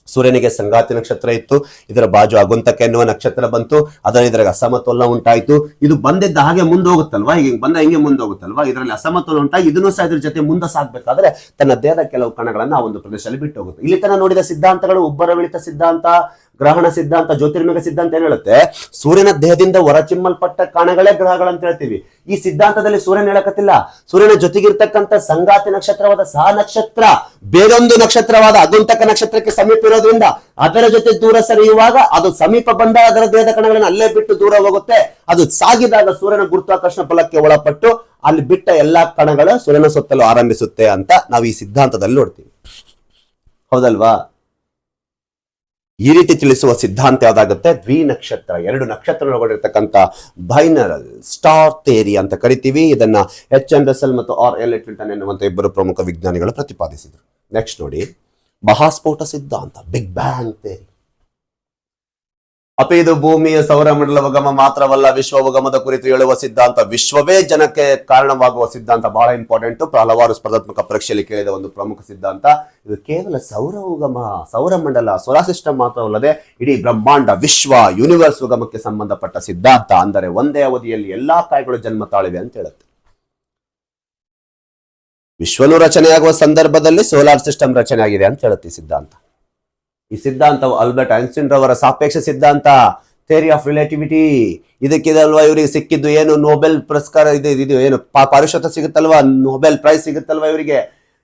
ಸೂರ್ಯನಿಗೆ ಸಂಗಾತಿ ನಕ್ಷತ್ರ ಇತ್ತು, ಇದರ ಬಾಜು ಅಗುಂತಕ ಎನ್ನುವ ನಕ್ಷತ್ರ ಬಂತು, ಇದರಲ್ಲಿ ಅಸಮತೋಲನ ಉಂಟಾಯಿತು. ಇದು ಬಂದಿದ್ದ ಹಾಗೆ ಮುಂದೆ ಹೋಗುತ್ತಲ್ವಾ, ಹಿಂಗೆ ಬಂದ ಹಿಂಗೆ ಮುಂದೆ ಹೋಗುತ್ತಲ್ವಾ, ಇದರಲ್ಲಿ ಅಸಮತೋಲನ ಉಂಟಾಗಿ ಇದನ್ನು ಸಹ ಇದ್ರ ಜೊತೆ ಮುಂದೆ ಸಾಗ್ಬೇಕಾದ್ರೆ ತನ್ನ ದೇಹದ ಕೆಲವು ಕಣಗಳನ್ನ ಆ ಒಂದು ಪ್ರದೇಶದಲ್ಲಿ ಬಿಟ್ಟು ಹೋಗುತ್ತೆ. ಇಲ್ಲಿ ತನ ನೋಡಿದ ಸಿದ್ಧಾಂತಗಳು ಉಬ್ಬರವಿಳಿತ ಸಿದ್ಧಾಂತ, ಗ್ರಹಣ ಸಿದ್ಧಾಂತ, ಜ್ಯೋತಿರ್ಮಿಕ ಸಿದ್ಧಾಂತ ಏನ್ ಹೇಳುತ್ತೆ? ಸೂರ್ಯನ ದೇಹದಿಂದ ಹೊರಚಿಮ್ಮಲ್ಪಟ್ಟ ಕಣಗಳೇ ಗ್ರಹಗಳಂತ ಹೇಳ್ತೀವಿ. ಈ ಸಿದ್ಧಾಂತದಲ್ಲಿ ಸೂರ್ಯನ ಹೇಳಕತ್ತಿಲ್ಲ, ಸೂರ್ಯನ ಜೊತೆಗಿರ್ತಕ್ಕಂಥ ಸಂಗಾತಿ ನಕ್ಷತ್ರವಾದ ಸಹ ನಕ್ಷತ್ರ ಬೇರೊಂದು ನಕ್ಷತ್ರವಾದ ಅಗುಂತಕ ನಕ್ಷತ್ರಕ್ಕೆ ಸಮೀಪ ಇರೋದ್ರಿಂದ ಅದರ ಜೊತೆ ದೂರ ಸರಿಯುವಾಗ ಅದು ಸಮೀಪ ಬಂದಾಗ ಅದರ ದೇಹದ ಕಣಗಳನ್ನು ಅಲ್ಲೇ ಬಿಟ್ಟು ದೂರ ಹೋಗುತ್ತೆ. ಅದು ಸಾಗಿದಾಗ ಸೂರ್ಯನ ಗುರುತ್ವಾಕರ್ಷಣ ಬಲಕ್ಕೆ ಒಳಪಟ್ಟು ಅಲ್ಲಿ ಬಿಟ್ಟ ಎಲ್ಲಾ ಕಣಗಳು ಸೂರ್ಯನ ಸುತ್ತಲೂ ಆರಂಭಿಸುತ್ತೆ ಅಂತ ನಾವು ಈ ಸಿದ್ಧಾಂತದಲ್ಲಿ ನೋಡ್ತೀವಿ, ಹೌದಲ್ವಾ? ಈ ರೀತಿ ತಿಳಿಸುವ ಸಿದ್ಧಾಂತ ಯಾವ್ದಾಗುತ್ತೆ? ದ್ವಿನಕ್ಷತ್ರ, ಎರಡು ನಕ್ಷತ್ರ ಒಳಗೊಂಡಿರ್ತಕ್ಕಂಥ ಬೈನರಲ್ ಸ್ಟಾರ್ ಥಿಯರಿ ಅಂತ ಕರಿತೀವಿ. ಇದನ್ನ ಎಚ್.ಎನ್. ರಸೆಲ್ ಮತ್ತು ಆರ್.ಎಲ್. ಕ್ಲಿಂಟನ್ ಎನ್ನುವಂತ ಇಬ್ಬರು ಪ್ರಮುಖ ವಿಜ್ಞಾನಿಗಳು ಪ್ರತಿಪಾದಿಸಿದರು. ನೆಕ್ಸ್ಟ್ ನೋಡಿ, ಮಹಾಸ್ಫೋಟ ಸಿದ್ಧಾಂತ, ಬಿಗ್ ಬ್ಯಾಂಗ್ ಥಿಯರಿ. ಇದು ಭೂಮಿಯ ಸೌರಮಂಡಲ ಉಗಮ ಮಾತ್ರವಲ್ಲ, ವಿಶ್ವ ಉಗಮದ ಕುರಿತು ಹೇಳುವ ಸಿದ್ಧಾಂತ, ವಿಶ್ವವೇ ಜನಕ್ಕೆ ಕಾರಣವಾಗುವ ಸಿದ್ಧಾಂತ. ಬಹಳ ಇಂಪಾರ್ಟೆಂಟ್, ಹಲವಾರು ಸ್ಪರ್ಧಾತ್ಮಕ ಪರೀಕ್ಷೆಯಲ್ಲಿ ಕೇಳಿದ ಒಂದು ಪ್ರಮುಖ ಸಿದ್ಧಾಂತ. ಇದು ಕೇವಲ ಸೌರ ಉಗಮ, ಸೌರಮಂಡಲ, ಸೋಲಾರ್ ಸಿಸ್ಟಮ್ ಮಾತ್ರವಲ್ಲದೆ ಇಡೀ ಬ್ರಹ್ಮಾಂಡ, ವಿಶ್ವ, ಯೂನಿವರ್ಸ್ ಉಗಮಕ್ಕೆ ಸಂಬಂಧಪಟ್ಟ ಸಿದ್ಧಾಂತ. ಅಂದರೆ ಒಂದೇ ಅವಧಿಯಲ್ಲಿ ಎಲ್ಲಾ ಕಾಯಿಗಳು ಜನ್ಮ ತಾಳಿವೆ ಅಂತ ಹೇಳುತ್ತೆ. ವಿಶ್ವನು ರಚನೆಯಾಗುವ ಸಂದರ್ಭದಲ್ಲಿ ಸೋಲಾರ್ ಸಿಸ್ಟಮ್ ರಚನೆ ಆಗಿದೆ ಅಂತ ಹೇಳುತ್ತೆ ಈ ಸಿದ್ಧಾಂತ. ಈ ಸಿದ್ಧಾಂತವು ಆಲ್ಬರ್ಟ್ ಐನ್ಸ್ಟೈನ್ ರವರ ಸಾಪೇಕ್ಷ ಸಿದ್ಧಾಂತ, ಥಿಯರಿ ಆಫ್ ರಿಲೇಟಿವಿಟಿ. ಇದಕ್ಕಿದಲ್ವಾ ಇವರಿಗೆ ಸಿಕ್ಕಿದ್ದು ಏನು? ನೋಬೆಲ್ ಪುರಸ್ಕಾರ, ಇದು ಏನು ಪಾರಿತೋಷಿಕ ಸಿಗುತ್ತಲ್ವಾ, ನೋಬೆಲ್ ಪ್ರೈಸ್ ಸಿಗುತ್ತಲ್ವಾ ಇವರಿಗೆ.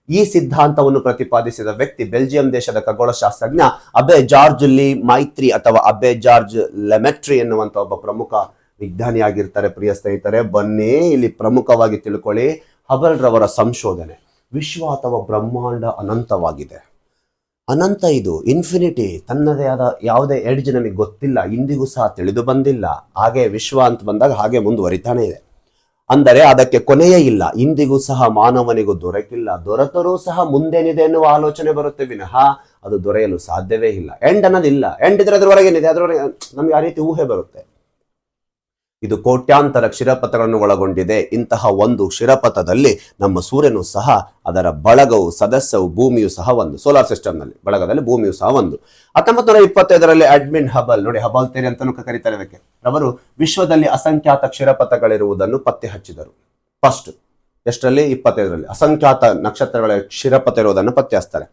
ಈ ಸಿದ್ಧಾಂತವನ್ನು ಪ್ರತಿಪಾದಿಸಿದ ವ್ಯಕ್ತಿ ಬೆಲ್ಜಿಯಂ ದೇಶದ ಖಗೋಳಶಾಸ್ತ್ರಜ್ಞ ಅಬೆ ಜಾರ್ಜ್ ಲಿ ಮೈತ್ರಿ ಅಥವಾ ಅಬೆ ಜಾರ್ಜ್ ಲೆಮೆಟ್ರಿ ಎನ್ನುವಂತ ಒಬ್ಬ ಪ್ರಮುಖ ವಿಜ್ಞಾನಿಯಾಗಿರ್ತಾರೆ. ಪ್ರಿಯ ಸ್ನೇಹಿತರೆ, ಬನ್ನಿ ಇಲ್ಲಿ ಪ್ರಮುಖವಾಗಿ ತಿಳ್ಕೊಳ್ಳಿ. ಹಬಲ್ ರವರ ಸಂಶೋಧನೆ, ವಿಶ್ವ ಅಥವಾ ಬ್ರಹ್ಮಾಂಡ ಅನಂತವಾಗಿದೆ, ಅನಂತ, ಇದು ಇನ್ಫಿನಿಟಿ, ತನ್ನದೇ ಆದ ಯಾವುದೇ ಎಡ್ಜ್ ನಮಗೆ ಗೊತ್ತಿಲ್ಲ, ಇಂದಿಗೂ ಸಹ ತಿಳಿದು ಬಂದಿಲ್ಲ. ಹಾಗೆ ವಿಶ್ವ ಅಂತ ಬಂದಾಗ ಹಾಗೆ ಮುಂದುವರಿತಾನೆ ಇದೆ. ಅಂದರೆ ಅದಕ್ಕೆ ಕೊನೆಯೇ ಇಲ್ಲ, ಇಂದಿಗೂ ಸಹ ಮಾನವನಿಗೂ ದೊರಕಿಲ್ಲ, ದೊರೆತರೂ ಸಹ ಮುಂದೇನಿದೆ ಎನ್ನುವ ಆಲೋಚನೆ ಬರುತ್ತೆ ವಿನಃ ಅದು ದೊರೆಯಲು ಸಾಧ್ಯವೇ ಇಲ್ಲ. ಎಂಡ್ ಅನ್ನೋದಿಲ್ಲ, ಎಂಡ್ ಇದ್ರೆ ಅದರವರೆಗೇನಿದೆ, ಅದರವರೆಗೆ ನಮ್ಗೆ ಆ ರೀತಿ ಊಹೆ ಬರುತ್ತೆ. ಇದು ಕೋಟ್ಯಾಂತರ ಕ್ಷಿರಪಥಗಳನ್ನು ಒಳಗೊಂಡಿದೆ. ಇಂತಹ ಒಂದು ಕ್ಷಿರಪಥದಲ್ಲಿ ನಮ್ಮ ಸೂರ್ಯನು ಸಹ, ಅದರ ಬಳಗವು, ಸದಸ್ಯವು, ಭೂಮಿಯು ಸಹ ಒಂದು. ಸೋಲಾರ್ ಸಿಸ್ಟಮ್ ನಲ್ಲಿ ಬಳಗದಲ್ಲಿ ಭೂಮಿಯು ಸಹ ಒಂದು. 1925ರಲ್ಲಿ ಎಡ್ಮಿನ್ ಹಬಲ್, ನೋಡಿ ಹಬಲ್ ಥಿಯರಿ ಅಂತಾನೂ ಕರೀತಾರೆ ಇದಕ್ಕೆ, ಅವರು ವಿಶ್ವದಲ್ಲಿ ಅಸಂಖ್ಯಾತ ಕ್ಷಿರಪಥಗಳಿರುವುದನ್ನು ಪತ್ತೆ ಹಚ್ಚಿದರು. ಫಸ್ಟ್ ಎಷ್ಟರಲ್ಲಿ? 25ರಲ್ಲಿ ಅಸಂಖ್ಯಾತ ನಕ್ಷತ್ರಗಳ ಕ್ಷಿರಪಥ ಇರುವುದನ್ನು ಪತ್ತೆ ಹಚ್ತಾರೆ.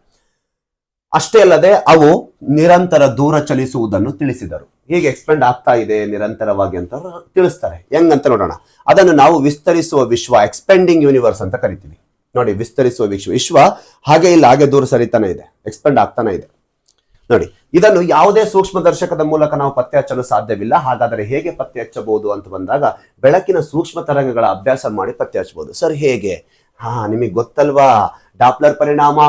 ಅಷ್ಟೇ ಅಲ್ಲದೆ ಅವು ನಿರಂತರ ದೂರ ಚಲಿಸುವುದನ್ನು ತಿಳಿಸಿದರು. ಹೀಗೆ ಎಕ್ಸ್ಪೆಂಡ್ ಆಗ್ತಾ ಇದೆ ನಿರಂತರವಾಗಿ ಅಂತ ತಿಳಿಸ್ತಾರೆ. ಹೆಂಗಂತ ನೋಡೋಣ. ಅದನ್ನು ನಾವು ವಿಸ್ತರಿಸುವ ವಿಶ್ವ, ಎಕ್ಸ್ಪೆಂಡಿಂಗ್ ಯೂನಿವರ್ಸ್ ಅಂತ ಕರಿತೀವಿ. ನೋಡಿ, ವಿಸ್ತರಿಸುವ ವಿಶ್ವ ಹಾಗೆ ಇಲ್ಲ, ಹಾಗೆ ದೂರ ಸರಿತಾನೆ ಇದೆ, ಎಕ್ಸ್ಪೆಂಡ್ ಆಗ್ತಾನೆ ಇದೆ. ನೋಡಿ, ಇದನ್ನು ಯಾವುದೇ ಸೂಕ್ಷ್ಮ ದರ್ಶಕದ ಮೂಲಕ ನಾವು ಪತ್ತೆ ಹಚ್ಚಲು ಸಾಧ್ಯವಿಲ್ಲ. ಹಾಗಾದರೆ ಹೇಗೆ ಪತ್ತೆ ಹಚ್ಚಬಹುದು ಅಂತ ಬಂದಾಗ, ಬೆಳಕಿನ ಸೂಕ್ಷ್ಮ ತರಂಗಗಳ ಅಭ್ಯಾಸ ಮಾಡಿ ಪತ್ತೆ ಹಚ್ಚಬಹುದು. ಸರ್ ಹೇಗೆ? ನಿಮಗೆ ಗೊತ್ತಲ್ವಾ, ಡಾಪ್ಲರ್ ಪರಿಣಾಮ.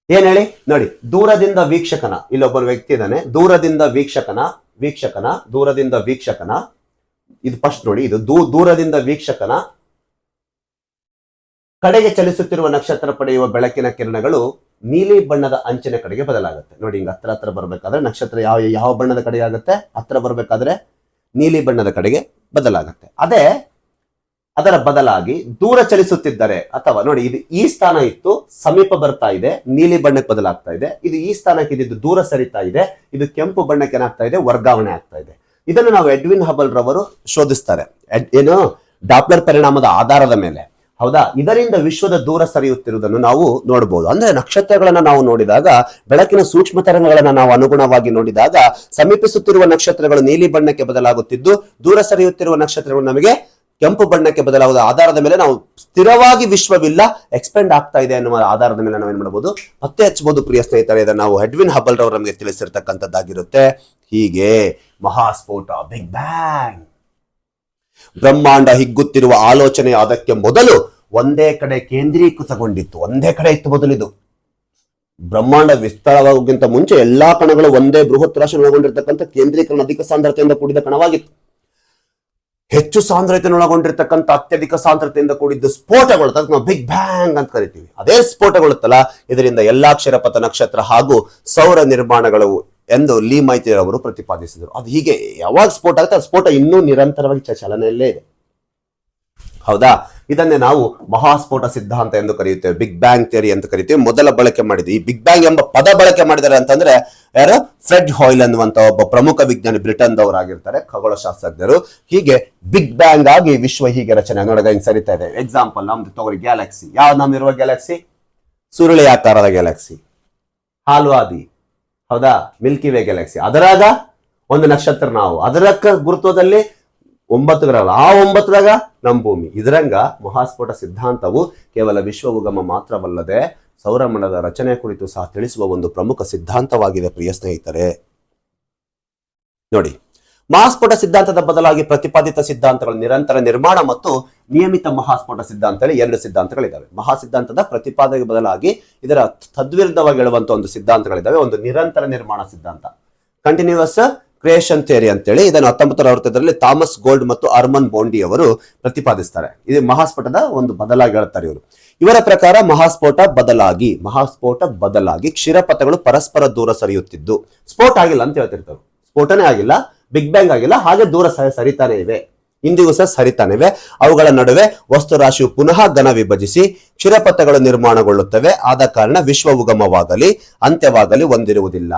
ಏನ್ ಹೇಳಿ? ನೋಡಿ, ದೂರದಿಂದ ವೀಕ್ಷಕನ, ಇಲ್ಲೊಬ್ಬನ ವ್ಯಕ್ತಿ ಇದ್ದಾನೆ, ದೂರದಿಂದ ವೀಕ್ಷಕನ ಇದು ಫಸ್ಟ್ ನೋಡಿ, ಇದು ದೂರದಿಂದ ವೀಕ್ಷಕನ ಕಡೆಗೆ ಚಲಿಸುತ್ತಿರುವ ನಕ್ಷತ್ರ ಪಡೆಯುವ ಬೆಳಕಿನ ಕಿರಣಗಳು ನೀಲಿ ಬಣ್ಣದ ಅಂಚಿನ ಕಡೆಗೆ ಬದಲಾಗುತ್ತೆ. ನೋಡಿ, ಹಿಂಗ ಹತ್ರ ಬರ್ಬೇಕಾದ್ರೆ ನಕ್ಷತ್ರ ಯಾವ ಬಣ್ಣದ ಕಡೆಗೆ ಆಗುತ್ತೆ? ಹತ್ರ ಬರ್ಬೇಕಾದ್ರೆ ನೀಲಿ ಬಣ್ಣದ ಕಡೆಗೆ ಬದಲಾಗುತ್ತೆ. ಅದೇ ಅದರ ಬದಲಾಗಿ ದೂರ ಚಲಿಸುತ್ತಿದ್ದರೆ, ಅಥವಾ ನೋಡಿ ಇದು ಈ ಸ್ಥಾನ ಇತ್ತು, ಸಮೀಪ ಬರ್ತಾ ಇದೆ, ನೀಲಿ ಬಣ್ಣಕ್ಕೆ ಬದಲಾಗ್ತಾ ಇದೆ. ಇದು ಈ ಸ್ಥಾನಕ್ಕೆ ಇದ್ದು ದೂರ ಸರಿತಾ ಇದೆ, ಇದು ಕೆಂಪು ಬಣ್ಣಕ್ಕೆ ಏನಾಗ್ತಾ ಇದೆ, ವರ್ಗಾವಣೆ ಆಗ್ತಾ ಇದೆ. ಇದನ್ನು ನಾವು ಎಡ್ವಿನ್ ಹಬಲ್ ರವರು ಶೋಧಿಸ್ತಾರೆ. ಏನು ಡಾಪ್ಲರ್ ಪರಿಣಾಮದ ಆಧಾರದ ಮೇಲೆ. ಹೌದಾ, ಇದರಿಂದ ವಿಶ್ವದ ದೂರ ಸರಿಯುತ್ತಿರುವುದನ್ನು ನಾವು ನೋಡಬಹುದು. ಅಂದ್ರೆ ನಕ್ಷತ್ರಗಳನ್ನ ನಾವು ನೋಡಿದಾಗ, ಬೆಳಕಿನ ಸೂಕ್ಷ್ಮ ತರಂಗಗಳನ್ನ ನಾವು ಅನುಗುಣವಾಗಿ ನೋಡಿದಾಗ, ಸಮೀಪಿಸುತ್ತಿರುವ ನಕ್ಷತ್ರಗಳು ನೀಲಿ ಬಣ್ಣಕ್ಕೆ ಬದಲಾಗುತ್ತಿದ್ದು, ದೂರ ಸರಿಯುತ್ತಿರುವ ನಕ್ಷತ್ರಗಳು ನಮಗೆ ಕೆಂಪು ಬಣ್ಣಕ್ಕೆ ಬದಲಾಗುವ ಆಧಾರದ ಮೇಲೆ ನಾವು ಸ್ಥಿರವಾಗಿ ವಿಶ್ವವಿಲ್ಲ, ಎಕ್ಸ್ಪೆಂಡ್ ಆಗ್ತಾ ಇದೆ ಅನ್ನುವ ಆಧಾರದ ಮೇಲೆ ನಾವೇನ್ ಮಾಡಬಹುದು, ಪತ್ತೆ ಹಚ್ಚಬಹುದು. ಪ್ರಿಯ ಸ್ನೇಹಿತರೆ, ಇದನ್ನು ನಾವು ಎಡ್ವಿನ್ ಹಬಲ್ ರವರು ನಮಗೆ ತಿಳಿಸಿರ್ತಕ್ಕಂಥದ್ದಾಗಿರುತ್ತೆ. ಹೀಗೆ ಮಹಾಸ್ಫೋಟ, ಬಿಗ್ ಬ್ಯಾಂಗ್, ಬ್ರಹ್ಮಾಂಡ ಹಿಗ್ಗುತ್ತಿರುವ ಆಲೋಚನೆ ಅದಕ್ಕೆ ಮೊದಲು ಒಂದೇ ಕಡೆ ಕೇಂದ್ರೀಕೃತಗೊಂಡಿತ್ತು. ಒಂದೇ ಕಡೆ ಇತ್ತು ಮೊದಲು. ಇದು ಬ್ರಹ್ಮಾಂಡ ವಿಸ್ತಾರವಾಗೋಕ್ಕಿಂತ ಮುಂಚೆ ಎಲ್ಲಾ ಕಣಗಳು ಒಂದೇ ಬೃಹತ್ ರಾಶಿ ಒಳಗೊಂಡಿರ್ತಕ್ಕಂಥ ಕೇಂದ್ರೀಕರಣ, ಅಧಿಕ ಸಾಂದ್ರತೆಯಿಂದ ಕೂಡಿದ ಕಣವಾಗಿತ್ತು. ಹೆಚ್ಚು ಸಾಂದ್ರತೆಯನ್ನು ಒಳಗೊಂಡಿರ್ತಕ್ಕಂಥ ಅತ್ಯಧಿಕ ಸಾಂದ್ರತೆಯಿಂದ ಕೂಡಿದ್ದು ಸ್ಫೋಟಗಳು, ಅದಕ್ಕೆ ನಾವು ಬಿಗ್ ಬ್ಯಾಂಗ್ ಅಂತ ಕರಿತೀವಿ. ಅದೇ ಸ್ಫೋಟಗೊಳ್ಳುತ್ತಲ್ಲ, ಇದರಿಂದ ಎಲ್ಲಾ ಕ್ಷರಪಥ ನಕ್ಷತ್ರ ಹಾಗೂ ಸೌರ ನಿರ್ಮಾಣಗಳು ಎಂದು ಲೀ ಮೈತ್ರಿ ಅವರು ಪ್ರತಿಪಾದಿಸಿದರು. ಅದು ಹೀಗೆ ಯಾವಾಗ ಸ್ಫೋಟ ಆಗುತ್ತೆ, ಆ ಸ್ಫೋಟ ಇನ್ನೂ ನಿರಂತರವಾಗಿ ಚಲನೆಯಲ್ಲೇ ಇದೆ. ಹೌದಾ, ಇದನ್ನೇ ನಾವು ಮಹಾಸ್ಫೋಟ ಸಿದ್ಧಾಂತ ಎಂದು ಕರೆಯುತ್ತೇವೆ, ಬಿಗ್ ಬ್ಯಾಂಗ್ ಥಿಯರಿ ಅಂತ ಕರಿತೀವಿ. ಮೊದಲ ಬಳಕೆ ಮಾಡಿದ್ವಿ. ಈ ಬಿಗ್ ಬ್ಯಾಂಗ್ ಎಂಬ ಪದ ಬಳಕೆ ಮಾಡಿದ್ದಾರೆ ಅಂತಂದ್ರೆ ಯಾರು, ಫ್ರೆಡ್ ಹಾಯ್ಲ್ ಅನ್ನುವಂತ ಒಬ್ಬ ಪ್ರಮುಖ ವಿಜ್ಞಾನಿ, ಬ್ರಿಟನ್ದವರಾಗಿರ್ತಾರೆ, ಖಗೋಳಶಾಸ್ತ್ರಜ್ಞರು. ಹೀಗೆ ಬಿಗ್ ಬ್ಯಾಂಗ್ ಆಗಿ ವಿಶ್ವ ಹೀಗೆ ರಚನೆ ನೋಡಿದ ಹಿಂಗ್ ಸರಿತಾ ಇದೆ. ಎಕ್ಸಾಂಪಲ್ ನಮ್ದು ತಗೋರಿ, ಗ್ಯಾಲಕ್ಸಿ. ಯಾವ ನಮ್ಮಿರುವ ಗ್ಯಾಲಕ್ಸಿ? ಸುರುಳಿ ಆಕಾರದ ಗ್ಯಾಲಕ್ಸಿ, ಹಾಲ್ವಾದಿ. ಹೌದಾ, ಮಿಲ್ಕಿ ವೇ ಗ್ಯಾಲಕ್ಸಿ. ಅದರಾಗ ಒಂದು ನಕ್ಷತ್ರ ನಾವು, ಅದರಕ್ಕ ಗುರುತ್ವದಲ್ಲಿ 9 ಗ್ರಹ, ಆ 9ರಾಗ ನಮ್ಮ ಭೂಮಿ. ಇದರಂಗ ಮಹಾಸ್ಫೋಟ ಸಿದ್ಧಾಂತವು ಕೇವಲ ವಿಶ್ವ ಉಗಮ ಮಾತ್ರವಲ್ಲದೆ ಸೌರಮಂಡಲದ ರಚನೆ ಕುರಿತು ಸಹ ತಿಳಿಸುವ ಒಂದು ಪ್ರಮುಖ ಸಿದ್ಧಾಂತವಾಗಿದೆ. ಪ್ರಿಯ ಸ್ನೇಹಿತರೆ, ನೋಡಿ, ಮಹಾಸ್ಫೋಟ ಸಿದ್ಧಾಂತದ ಬದಲಾಗಿ ಪ್ರತಿಪಾದಿತ ಸಿದ್ಧಾಂತಗಳು ನಿರಂತರ ನಿರ್ಮಾಣ ಮತ್ತು ನಿಯಮಿತ ಮಹಾಸ್ಫೋಟ ಸಿದ್ಧಾಂತ ಹೇಳಿ 2 ಸಿದ್ಧಾಂತಗಳಿದ್ದಾವೆ. ಮಹಾಸಿದ್ಧಾಂತದ ಪ್ರತಿಪಾದನೆಗೆ ಬದಲಾಗಿ ಇದರ ತದ್ವಿರುದ್ಧವಾಗಿ ಹೇಳುವಂತ ಒಂದು ಸಿದ್ಧಾಂತಗಳಿದ್ದಾವೆ. ಒಂದು ನಿರಂತರ ನಿರ್ಮಾಣ ಸಿದ್ಧಾಂತ, ಕಂಟಿನ್ಯೂಸ್ ಕ್ರಿಯೇಷನ್ ಥಿಯರಿ ಅಂತೇಳಿ. ಇದನ್ನು 1960ರಲ್ಲಿ ಥಾಮಸ್ ಗೋಲ್ಡ್ ಮತ್ತು ಅರ್ಮನ್ ಬೋಂಡಿ ಅವರು ಪ್ರತಿಪಾದಿಸ್ತಾರೆ. ಇದು ಮಹಾಸ್ಫೋಟದ ಒಂದು ಬದಲಾಗಿ ಹೇಳ್ತಾರೆ ಇವರು. ಇವರ ಪ್ರಕಾರ ಮಹಾಸ್ಫೋಟ ಬದಲಾಗಿ ಕ್ಷೀರಪಥಗಳು ಪರಸ್ಪರ ದೂರ ಸರಿಯುತ್ತಿದ್ದು, ಸ್ಫೋಟ ಆಗಿಲ್ಲ ಅಂತ ಹೇಳ್ತಿರ್ತಾರೆ. ಸ್ಫೋಟನೇ ಆಗಿಲ್ಲ, ಬಿಗ್ ಬ್ಯಾಂಗ್ ಆಗಿಲ್ಲ, ಹಾಗೆ ದೂರ ಸರಿತಾನೆ ಇವೆ, ಇಂದಿಗೂ ಸಹ ಸರಿತಾನೆ ಇವೆ. ಅವುಗಳ ನಡುವೆ ವಸ್ತು ರಾಶಿಯು ಪುನಃ ಘನ ವಿಭಜಿಸಿ ಕ್ಷೀರಪಥಗಳು ನಿರ್ಮಾಣಗೊಳ್ಳುತ್ತವೆ. ಆದ ಕಾರಣ ವಿಶ್ವ ಉಗಮವಾಗಲಿ ಅಂತ್ಯವಾಗಲಿ ಹೊಂದಿರುವುದಿಲ್ಲ.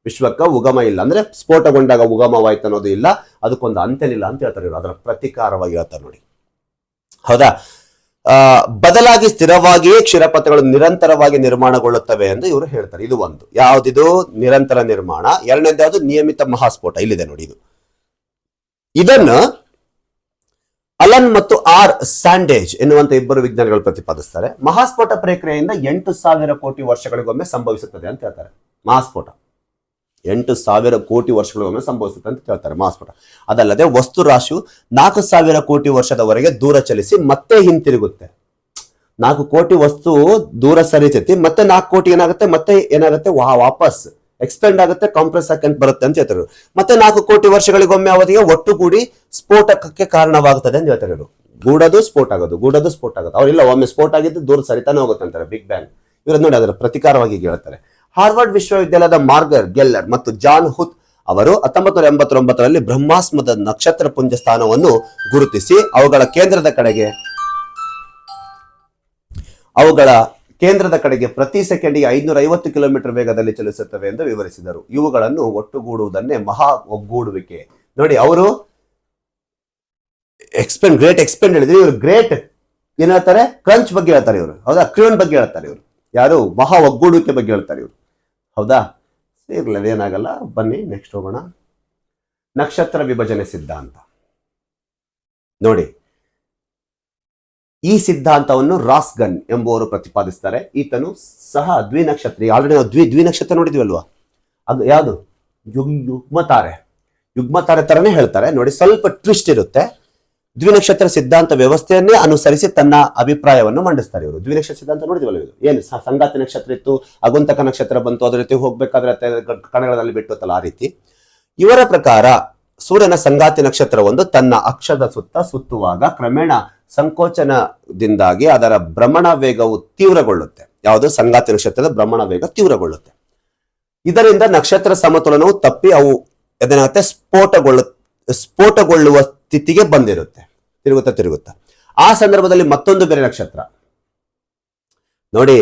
ವಿಶ್ವಕ್ಕ ಉಗಮ ಇಲ್ಲ ಅಂದ್ರೆ ಸ್ಫೋಟಗೊಂಡಾಗ ಉಗಮವಾಯ್ತು ಅನ್ನೋದು ಇಲ್ಲ, ಅದಕ್ಕೊಂದು ಅಂತ್ಯನಿಲ್ಲ ಅಂತ ಹೇಳ್ತಾರೆ ಇವರು. ಅದರ ಪ್ರತಿಕಾರವಾಗಿ ಹೇಳ್ತಾರೆ ನೋಡಿ. ಹೌದಾ, ಬದಲಾಗಿ ಸ್ಥಿರವಾಗಿಯೇ ಕ್ಷೀರಪಥಗಳು ನಿರಂತರವಾಗಿ ನಿರ್ಮಾಣಗೊಳ್ಳುತ್ತವೆ ಎಂದು ಇವರು ಹೇಳ್ತಾರೆ. ಇದು ಒಂದು ಯಾವ್ದಿದು, ನಿರಂತರ ನಿರ್ಮಾಣ. ಎರಡನೇದು ಯಾವುದು, ನಿಯಮಿತ ಮಹಾಸ್ಫೋಟ. ಇಲ್ಲಿದೆ ನೋಡಿ ಇದು. ಇದನ್ನು ಅಲನ್ ಮತ್ತು ಆರ್ ಸ್ಯಾಂಡೇಜ್ ಎನ್ನುವಂತ ಇಬ್ಬರು ವಿಜ್ಞಾನಿಗಳು ಪ್ರತಿಪಾದಿಸ್ತಾರೆ. ಮಹಾಸ್ಫೋಟ ಪ್ರಕ್ರಿಯೆಯಿಂದ 8,000 ಕೋಟಿ ವರ್ಷಗಳಿಗೊಮ್ಮೆ ಸಂಭವಿಸುತ್ತದೆ ಅಂತ ಹೇಳ್ತಾರೆ. ಮಹಾಸ್ಫೋಟ 8,000 ಕೋಟಿ ವರ್ಷಗಳಿಗೊಮ್ಮೆ ಸಂಭವಿಸುತ್ತೆ ಅಂತ ಹೇಳ್ತಾರೆ ಮಹಾಸ್ಫೋಟ. ಅದಲ್ಲದೆ ವಸ್ತು ರಾಶಿಯು 4,000 ಕೋಟಿ ವರ್ಷದವರೆಗೆ ದೂರ ಚಲಿಸಿ ಮತ್ತೆ ಹಿಂತಿರುಗುತ್ತೆ. 4 ಕೋಟಿ ವಸ್ತು ದೂರ ಸರಿತೈತಿ, ಮತ್ತೆ 4 ಕೋಟಿ ಏನಾಗುತ್ತೆ ವಾಪಸ್ ಎಕ್ಸ್ಪೆಂಡ್ ಆಗುತ್ತೆ, ಕಾಂಪ್ರೆಸ್ ಆಗಿ ಬರುತ್ತೆ ಅಂತ ಹೇಳ್ತಾರೆ. ಮತ್ತೆ 4 ಕೋಟಿ ವರ್ಷಗಳಿಗೊಮ್ಮೆ ಅವಧಿಗೆ ಒಟ್ಟುಗೂಡಿ ಸ್ಫೋಟಕ್ಕೆ ಕಾರಣವಾಗುತ್ತದೆ ಅಂತ ಹೇಳ್ತಾರೆ ಇವರು. ಗೂಡೋದು ಸ್ಫೋಟ ಆಗೋದು ಅವರಿಲ್ಲ, ಒಮ್ಮೆ ಸ್ಫೋಟ ಆಗಿದ್ದು ದೂರ ಸರಿತಾನೆ ಹೋಗುತ್ತೆ ಅಂತಾರೆ ಬಿಗ್ ಬ್ಯಾಂಗ್. ಇವರು ನೋಡಿ ಅದರ ಪ್ರತಿಕಾರವಾಗಿ ಹೇಳ್ತಾರೆ. ಹಾರ್ವರ್ಡ್ ವಿಶ್ವವಿದ್ಯಾಲಯದ ಮಾರ್ಗರ್ ಗೆಲ್ಲರ್ ಮತ್ತು ಜಾನ್ ಹುತ್ ಅವರು 1989ರಲ್ಲಿ ಬ್ರಹ್ಮಾಸ್ಮದ ನಕ್ಷತ್ರ ಪುಂಜ ಸ್ಥಾನವನ್ನು ಗುರುತಿಸಿ ಅವುಗಳ ಕೇಂದ್ರದ ಕಡೆಗೆ ಪ್ರತಿ ಸೆಕೆಂಡಿಗೆ 550 ಕಿಲೋಮೀಟರ್ ವೇಗದಲ್ಲಿ ಚಲಿಸುತ್ತವೆ ಎಂದು ವಿವರಿಸಿದರು. ಇವುಗಳನ್ನು ಒಟ್ಟುಗೂಡುವುದನ್ನೇ ಮಹಾ ಒಗ್ಗೂಡುವಿಕೆ. ನೋಡಿ, ಅವರು ಗ್ರೇಟ್ ಎಕ್ಸ್ಪೆಂಡ್ ಹೇಳಿದ್ರು. ಇವರು ಗ್ರೇಟ್ ಏನ್ ಹೇಳ್ತಾರೆ, ಕ್ರಂಚ್ ಬಗ್ಗೆ ಹೇಳ್ತಾರೆ ಇವರು. ಹೌದಾ, ಕ್ರಿಯೋನ್ ಬಗ್ಗೆ ಹೇಳ್ತಾರೆ ಇವರು. ಯಾರು, ಮಹಾ ಒಗ್ಗೂಡುವಿಕೆ ಬಗ್ಗೆ ಹೇಳ್ತಾರೆ ಇವರು. ಹೌದಾ, ಇರ್ಲಿ, ಏನಾಗಲ್ಲ. ಬನ್ನಿ ನೆಕ್ಸ್ಟ್ ಹೋಗೋಣ. ನಕ್ಷತ್ರ ವಿಭಜನೆ ಸಿದ್ಧಾಂತ ನೋಡಿ. ಈ ಸಿದ್ಧಾಂತವನ್ನು ರಾಸ್ಗನ್ ಎಂಬುವರು ಪ್ರತಿಪಾದಿಸ್ತಾರೆ. ಈತನು ಸಹ ದ್ವಿನಕ್ಷತ್ರಿ. ಆಲ್ರೆಡಿ ನಾವು ದ್ವಿನಕ್ಷತ್ರ ನೋಡಿದ್ವಲ್ವಾ, ಅದು ಯಾವುದು, ಯುಗ್ಮತಾರೆ ತರನೇ ಹೇಳ್ತಾರೆ ನೋಡಿ. ಸ್ವಲ್ಪ ಟ್ವಿಸ್ಟ್ ಇರುತ್ತೆ. ದ್ವಿನಕ್ಷತ್ರ ಸಿದ್ಧಾಂತ ವ್ಯವಸ್ಥೆಯನ್ನೇ ಅನುಸರಿಸಿ ತನ್ನ ಅಭಿಪ್ರಾಯವನ್ನು ಮಂಡಿಸ್ತಾರೆ ಇವರು. ದ್ವಿನಕ್ಷತ್ರ ಸಿದ್ಧಾಂತ ನೋಡಿದ್ವಲ್ಲ, ಇದು ಏನು ಸಂಗಾತಿ ನಕ್ಷತ್ರ ಇತ್ತು, ಅಗುಂತಕ ನಕ್ಷತ್ರ ಬಂತು, ಅದ್ರ ರೀತಿ ಹೋಗ್ಬೇಕಾದ್ರೆ ಕಣಗಳಲ್ಲಿ ಬಿಟ್ಟುತ್ತಲ್ಲ, ಆ ರೀತಿ. ಇವರ ಪ್ರಕಾರ ಸೂರ್ಯನ ಸಂಗಾತಿ ನಕ್ಷತ್ರವೊಂದು ತನ್ನ ಅಕ್ಷದ ಸುತ್ತ ಸುತ್ತುವಾಗ ಕ್ರಮೇಣ ಸಂಕೋಚನದಿಂದಾಗಿ ಅದರ ಭ್ರಮಣ ವೇಗವು ತೀವ್ರಗೊಳ್ಳುತ್ತೆ. ಯಾವುದು, ಸಂಗಾತಿ ನಕ್ಷತ್ರದ ಭ್ರಮಣ ವೇಗ ತೀವ್ರಗೊಳ್ಳುತ್ತೆ. ಇದರಿಂದ ನಕ್ಷತ್ರ ಸಮತೋಲನವು ತಪ್ಪಿ ಅವು ಏನಾಗುತ್ತೆ, ಸ್ಫೋಟಗೊಳ್ಳುವ ಸ್ಥಿತಿಗೆ ಬಂದಿರುತ್ತೆ. ತಿರುಗುತ್ತಾ ಆ ಸಂದರ್ಭದಲ್ಲಿ ಮತ್ತೊಂದು ಬೇರೆ ನಕ್ಷತ್ರ ನೋಡಿ,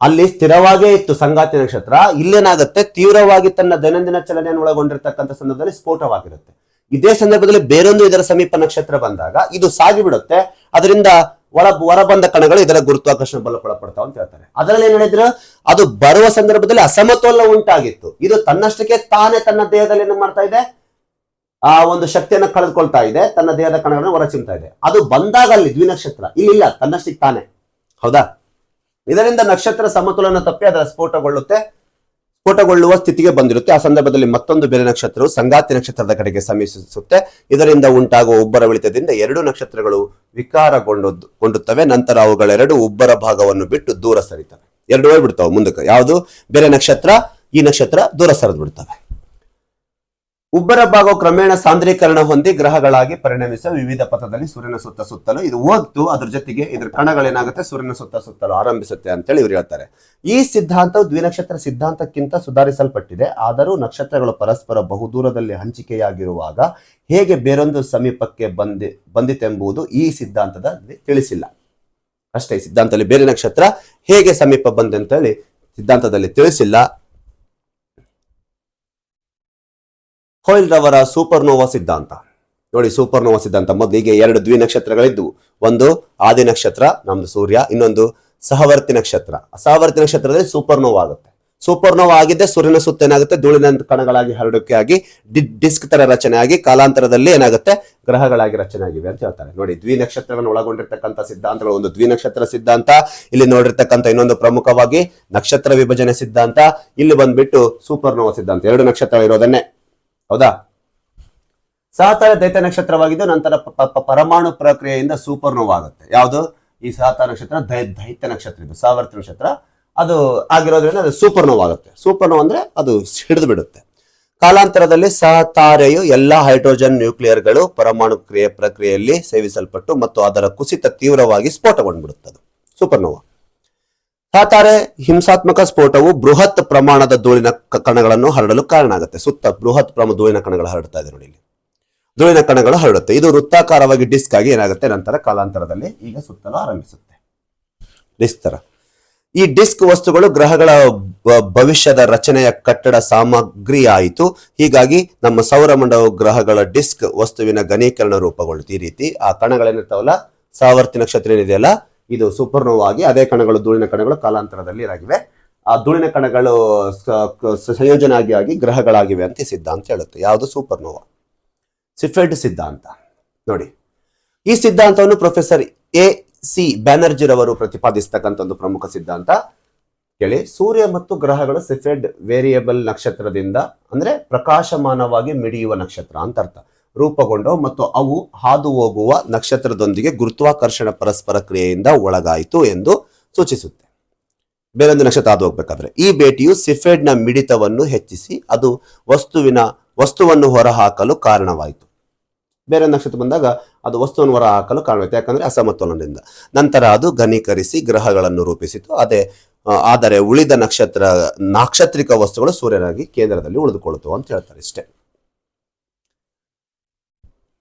ಅಲ್ಲಿ ಸ್ಥಿರವಾಗೇ ಇತ್ತು ಸಂಗಾತಿ ನಕ್ಷತ್ರ. ಇಲ್ಲೇನಾಗುತ್ತೆ, ತೀವ್ರವಾಗಿ ತನ್ನ ದೈನಂದಿನ ಚಲನೆಯನ್ನು ಒಳಗೊಂಡಿರ್ತಕ್ಕಂಥ ಸಂದರ್ಭದಲ್ಲಿ ಸ್ಫೋಟವಾಗಿರುತ್ತೆ. ಇದೇ ಸಂದರ್ಭದಲ್ಲಿ ಬೇರೊಂದು ಇದರ ಸಮೀಪ ನಕ್ಷತ್ರ ಬಂದಾಗ ಇದು ಸಾಗಿಬಿಡುತ್ತೆ. ಅದರಿಂದ ಹೊರಬಂದ ಕಣಗಳು ಇದರ ಗುರುತ್ವಾಕರ್ಷಣ ಬಲಕ್ಕೊಳಪಡ್ತಾವ ಅಂತ ಹೇಳ್ತಾರೆ. ಅದರಲ್ಲಿ ಏನ್ ಹೇಳಿದ್ರು, ಅದು ಬರುವ ಸಂದರ್ಭದಲ್ಲಿ ಅಸಮತೋಲನ ಉಂಟಾಗಿತ್ತು. ಇದು ತನ್ನಷ್ಟಕ್ಕೆ ತಾನೇ ತನ್ನ ದೇಹದಲ್ಲಿ ಏನು ಮಾಡ್ತಾ ಇದೆ, ಆ ಒಂದು ಶಕ್ತಿಯನ್ನು ಕಳೆದುಕೊಳ್ತಾ ಇದೆ, ತನ್ನ ದೇಹದ ಕಣಗಳನ್ನು ಹೊರಚಿಮ್ತಾ ಇದೆ. ಅದು ಬಂದಾಗ ಅಲ್ಲಿ ದ್ವಿನಕ್ಷತ್ರ, ಇಲ್ಲ ತನ್ನಷ್ಟಕ್ಕೆ ತಾನೇ. ಹೌದಾ? ಇದರಿಂದ ನಕ್ಷತ್ರ ಸಮತೋಲನ ತಪ್ಪಿ ಅದರ ಸ್ಫೋಟಗೊಳ್ಳುವ ಸ್ಥಿತಿಗೆ ಬಂದಿರುತ್ತೆ. ಆ ಸಂದರ್ಭದಲ್ಲಿ ಮತ್ತೊಂದು ಬೇರೆ ನಕ್ಷತ್ರವು ಸಂಗಾತಿ ನಕ್ಷತ್ರದ ಕಡೆಗೆ ಸಮೀಪಿಸುತ್ತೆ. ಇದರಿಂದ ಉಂಟಾಗುವ ಉಬ್ಬರವಿಳಿತದಿಂದ ಎರಡು ನಕ್ಷತ್ರಗಳು ವಿಕಾರಗೊಂಡುತ್ತವೆ. ನಂತರ ಅವುಗಳೆರಡು ಉಬ್ಬರ ಭಾಗವನ್ನು ಬಿಟ್ಟು ದೂರ ಸರಿತವೆ. ಎರಡು ಹೋಗ್ಬಿಡ್ತಾವೆ ಮುಂದಕ್ಕೆ. ಯಾವುದು ಬೇರೆ ನಕ್ಷತ್ರ, ಈ ನಕ್ಷತ್ರ ದೂರ ಸರಿದು ಬಿಡ್ತವೆ. ಉಬ್ಬರ ಭಾಗವು ಕ್ರಮೇಣ ಸಾಂದ್ರೀಕರಣ ಹೊಂದಿ ಗ್ರಹಗಳಾಗಿ ಪರಿಣಮಿಸುವ ವಿವಿಧ ಪಥದಲ್ಲಿ ಸೂರ್ಯನ ಸುತ್ತಲೂ ಇದು ಹೋಗ್ತು. ಅದ್ರ ಜೊತೆಗೆ ಇದ್ರ ಕಣಗಳೇನಾಗುತ್ತೆ, ಸೂರ್ಯನ ಸುತ್ತಲೂ ಆರಂಭಿಸುತ್ತೆ ಅಂತೇಳಿ ಇವರು ಹೇಳ್ತಾರೆ. ಈ ಸಿದ್ಧಾಂತವು ದ್ವಿನಕ್ಷತ್ರ ಸಿದ್ಧಾಂತಕ್ಕಿಂತ ಸುಧಾರಿಸಲ್ಪಟ್ಟಿದೆ. ಆದರೂ ನಕ್ಷತ್ರಗಳು ಪರಸ್ಪರ ಬಹುದೂರದಲ್ಲಿ ಹಂಚಿಕೆಯಾಗಿರುವಾಗ ಹೇಗೆ ಬೇರೊಂದು ಸಮೀಪಕ್ಕೆ ಬಂದಿತೆಂಬುದು ಈ ಸಿದ್ಧಾಂತದಲ್ಲಿ ತಿಳಿಸಿಲ್ಲ. ಅಷ್ಟೇ, ಸಿದ್ಧಾಂತದಲ್ಲಿ ಬೇರೆ ನಕ್ಷತ್ರ ಹೇಗೆ ಸಮೀಪ ಬಂದಂತೇಳಿ ಸಿದ್ಧಾಂತದಲ್ಲಿ ತಿಳಿಸಿಲ್ಲ. ಹೋಯ್ಲ್ ರವರ ಸೂಪರ್ನೋವಾ ಸಿದ್ಧಾಂತ ನೋಡಿ. ಸೂಪರ್ನೋವಾ ಸಿದ್ಧಾಂತ ಮೊದಲಿಗೆ ಎರಡು ದ್ವಿನಕ್ಷತ್ರಗಳಿದ್ದು, ಒಂದು ಆದಿ ನಕ್ಷತ್ರ ನಮ್ದು ಸೂರ್ಯ, ಇನ್ನೊಂದು ಸಹವರ್ತಿ ನಕ್ಷತ್ರ. ಸಹವರ್ತಿ ನಕ್ಷತ್ರದಲ್ಲಿ ಸೂಪರ್ನೋವಾ ಆಗುತ್ತೆ. ಸೂಪರ್ನೋವಾ ಆಗಿದ್ದೆ ಸೂರ್ಯನ ಸುತ್ತ ಏನಾಗುತ್ತೆ, ಧೂಳಿನ ಕಣಗಳಾಗಿ ಹರಡುವಿಕೆಯಾಗಿ ಡಿಸ್ಕ್ ತರ ರಚನೆ ಆಗಿ ಕಾಲಾಂತರದಲ್ಲಿ ಏನಾಗುತ್ತೆ, ಗ್ರಹಗಳಾಗಿ ರಚನೆ ಆಗಿವೆ ಅಂತ ಹೇಳ್ತಾರೆ. ನೋಡಿ, ದ್ವಿನಕ್ಷತ್ರವನ್ನು ಒಳಗೊಂಡಿರ್ತಕ್ಕಂಥ ಸಿದ್ಧಾಂತಗಳು, ಒಂದು ದ್ವಿನಕ್ಷತ್ರ ಸಿದ್ಧಾಂತ, ಇಲ್ಲಿ ನೋಡಿರ್ತಕ್ಕಂಥ ಇನ್ನೊಂದು ಪ್ರಮುಖವಾಗಿ ನಕ್ಷತ್ರ ವಿಭಜನೆ ಸಿದ್ಧಾಂತ, ಇಲ್ಲಿ ಬಂದ್ಬಿಟ್ಟು ಸೂಪರ್ನೋವಾ ಸಿದ್ಧಾಂತ. ಎರಡು ನಕ್ಷತ್ರ ಇರೋದನ್ನೇ. ಹೌದಾ? ಸಹತಾರ ದೈತ್ಯ ನಕ್ಷತ್ರವಾಗಿದ್ದು ನಂತರ ಪರಮಾಣು ಪ್ರಕ್ರಿಯೆಯಿಂದ ಸೂಪರ್ನೋವಾ ಆಗುತ್ತೆ. ಯಾವುದು? ಈ ಸಹತಾರ ನಕ್ಷತ್ರ ದೈತ್ಯ ನಕ್ಷತ್ರ, ಇದು ಸಹವರ್ತಿ ನಕ್ಷತ್ರ. ಅದು ಆಗಿರೋದ್ರಿಂದ ಅದು ಸೂಪರ್ನೋವಾ ಆಗುತ್ತೆ. ಸೂಪರ್ನೋವಾ ಅಂದ್ರೆ ಅದು ಹಿಡಿದು ಬಿಡುತ್ತೆ. ಕಾಲಾಂತರದಲ್ಲಿ ಸಹತಾರೆಯು ಎಲ್ಲಾ ಹೈಡ್ರೋಜನ್ ನ್ಯೂಕ್ಲಿಯರ್ಗಳು ಪರಮಾಣು ಪ್ರಕ್ರಿಯೆಯಲ್ಲಿ ಸೇವಿಸಲ್ಪಟ್ಟು ಮತ್ತು ಅದರ ಕುಸಿತ ತೀವ್ರವಾಗಿ ಸ್ಫೋಟಗೊಂಡ್ಬಿಡುತ್ತದೆ. ಸೂಪರ್ನೋವಾ. ಸಹತಾರೆ ಹಿಂಸಾತ್ಮಕ ಸ್ಫೋಟವು ಬೃಹತ್ ಪ್ರಮಾಣದ ಧೂಳಿನ ಕಣಗಳನ್ನು ಹರಡಲು ಕಾರಣ ಆಗುತ್ತೆ. ಸುತ್ತ ಬೃಹತ್ ಧೂಳಿನ ಕಣಗಳು ಹರಡ್ತಾ ಇದೆ ನೋಡಿ, ಇಲ್ಲಿ ಧೂಳಿನ ಕಣಗಳು ಹರಡುತ್ತೆ. ಇದು ವೃತ್ತಾಕಾರವಾಗಿ ಡಿಸ್ಕ್ ಆಗಿ ಏನಾಗುತ್ತೆ, ನಂತರ ಕಾಲಾಂತರದಲ್ಲಿ ಈಗ ಸುತ್ತಲೂ ಆರಂಭಿಸುತ್ತೆ ಡಿಸ್ಕ್ ತರ. ಈ ಡಿಸ್ಕ್ ವಸ್ತುಗಳು ಗ್ರಹಗಳ ಭವಿಷ್ಯದ ರಚನೆಯ ಕಟ್ಟಡ ಸಾಮಗ್ರಿ ಆಯಿತು. ಹೀಗಾಗಿ ನಮ್ಮ ಸೌರಮಂಡಲವು ಗ್ರಹಗಳ ಡಿಸ್ಕ್ ವಸ್ತುವಿನ ಘನೀಕರಣ ರೂಪುಗೊಳ್ಳುತ್ತೆ. ಈ ರೀತಿ ಆ ಕಣಗಳೇನಿರ್ತಾವಲ್ಲ, ಸಹವರ್ತಿ ನಕ್ಷತ್ರ ಏನಿದೆಯಲ್ಲ, ಇದು ಸೂಪರ್ನೋವಾ ಆಗಿ ಅದೇ ಕಣಗಳು, ಧೂಳಿನ ಕಣಗಳು ಕಾಲಾಂತರದಲ್ಲಿ ಇರಾಗಿವೆ. ಆ ಧೂಳಿನ ಕಣಗಳು ಸಂಯೋಜನೆ ಆಗಿ ಗ್ರಹಗಳಾಗಿವೆ ಅಂತ ಈ ಸಿದ್ಧಾಂತ ಹೇಳುತ್ತೆ. ಯಾವುದು? ಸೂಪರ್ನೋವಾ. ಸಿಫೆಡ್ ಸಿದ್ಧಾಂತ ನೋಡಿ. ಈ ಸಿದ್ಧಾಂತವನ್ನು ಪ್ರೊಫೆಸರ್ A.C. ಬ್ಯಾನರ್ಜಿರವರು ಪ್ರತಿಪಾದಿಸತಕ್ಕಂಥ ಒಂದು ಪ್ರಮುಖ ಸಿದ್ಧಾಂತ. ಕೇಳಿ, ಸೂರ್ಯ ಮತ್ತು ಗ್ರಹಗಳು ಸಿಫೆಡ್ ವೇರಿಯಬಲ್ ನಕ್ಷತ್ರದಿಂದ ಅಂದ್ರೆ ಪ್ರಕಾಶಮಾನವಾಗಿ ಮಿಡಿಯುವ ನಕ್ಷತ್ರ ಅಂತ ಅರ್ಥ ರೂಪುಗೊಂಡು ಮತ್ತು ಅವು ಹಾದು ಹೋಗುವ ನಕ್ಷತ್ರದೊಂದಿಗೆ ಗುರುತ್ವಾಕರ್ಷಣ ಪರಸ್ಪರ ಕ್ರಿಯೆಯಿಂದ ಒಳಗಾಯಿತು ಎಂದು ಸೂಚಿಸುತ್ತೆ. ಬೇರೊಂದು ನಕ್ಷತ್ರ ಹಾದು ಹೋಗ್ಬೇಕಾದ್ರೆ ಈ ಭೇಟಿಯು ಸಿಫೆಡ್ನ ಮಿಡಿತವನ್ನು ಹೆಚ್ಚಿಸಿ ಅದು ವಸ್ತುವನ್ನು ಹೊರಹಾಕಲು ಕಾರಣವಾಯಿತು. ಬೇರೆ ನಕ್ಷತ್ರ ಬಂದಾಗ ಅದು ವಸ್ತುವನ್ನು ಹೊರಹಾಕಲು ಕಾರಣವಾಯಿತು, ಯಾಕಂದ್ರೆ ಅಸಮತೋಲನದಿಂದ. ನಂತರ ಅದು ಘನೀಕರಿಸಿ ಗ್ರಹಗಳನ್ನು ರೂಪಿಸಿತು. ಆದರೆ ಉಳಿದ ನಾಕ್ಷತ್ರಿಕ ವಸ್ತುಗಳು ಸೂರ್ಯನಾಗಿ ಕೇಂದ್ರದಲ್ಲಿ ಉಳಿದುಕೊಳ್ಳುತ್ತವೆ ಅಂತ ಹೇಳ್ತಾರೆ. ಇಷ್ಟೇ.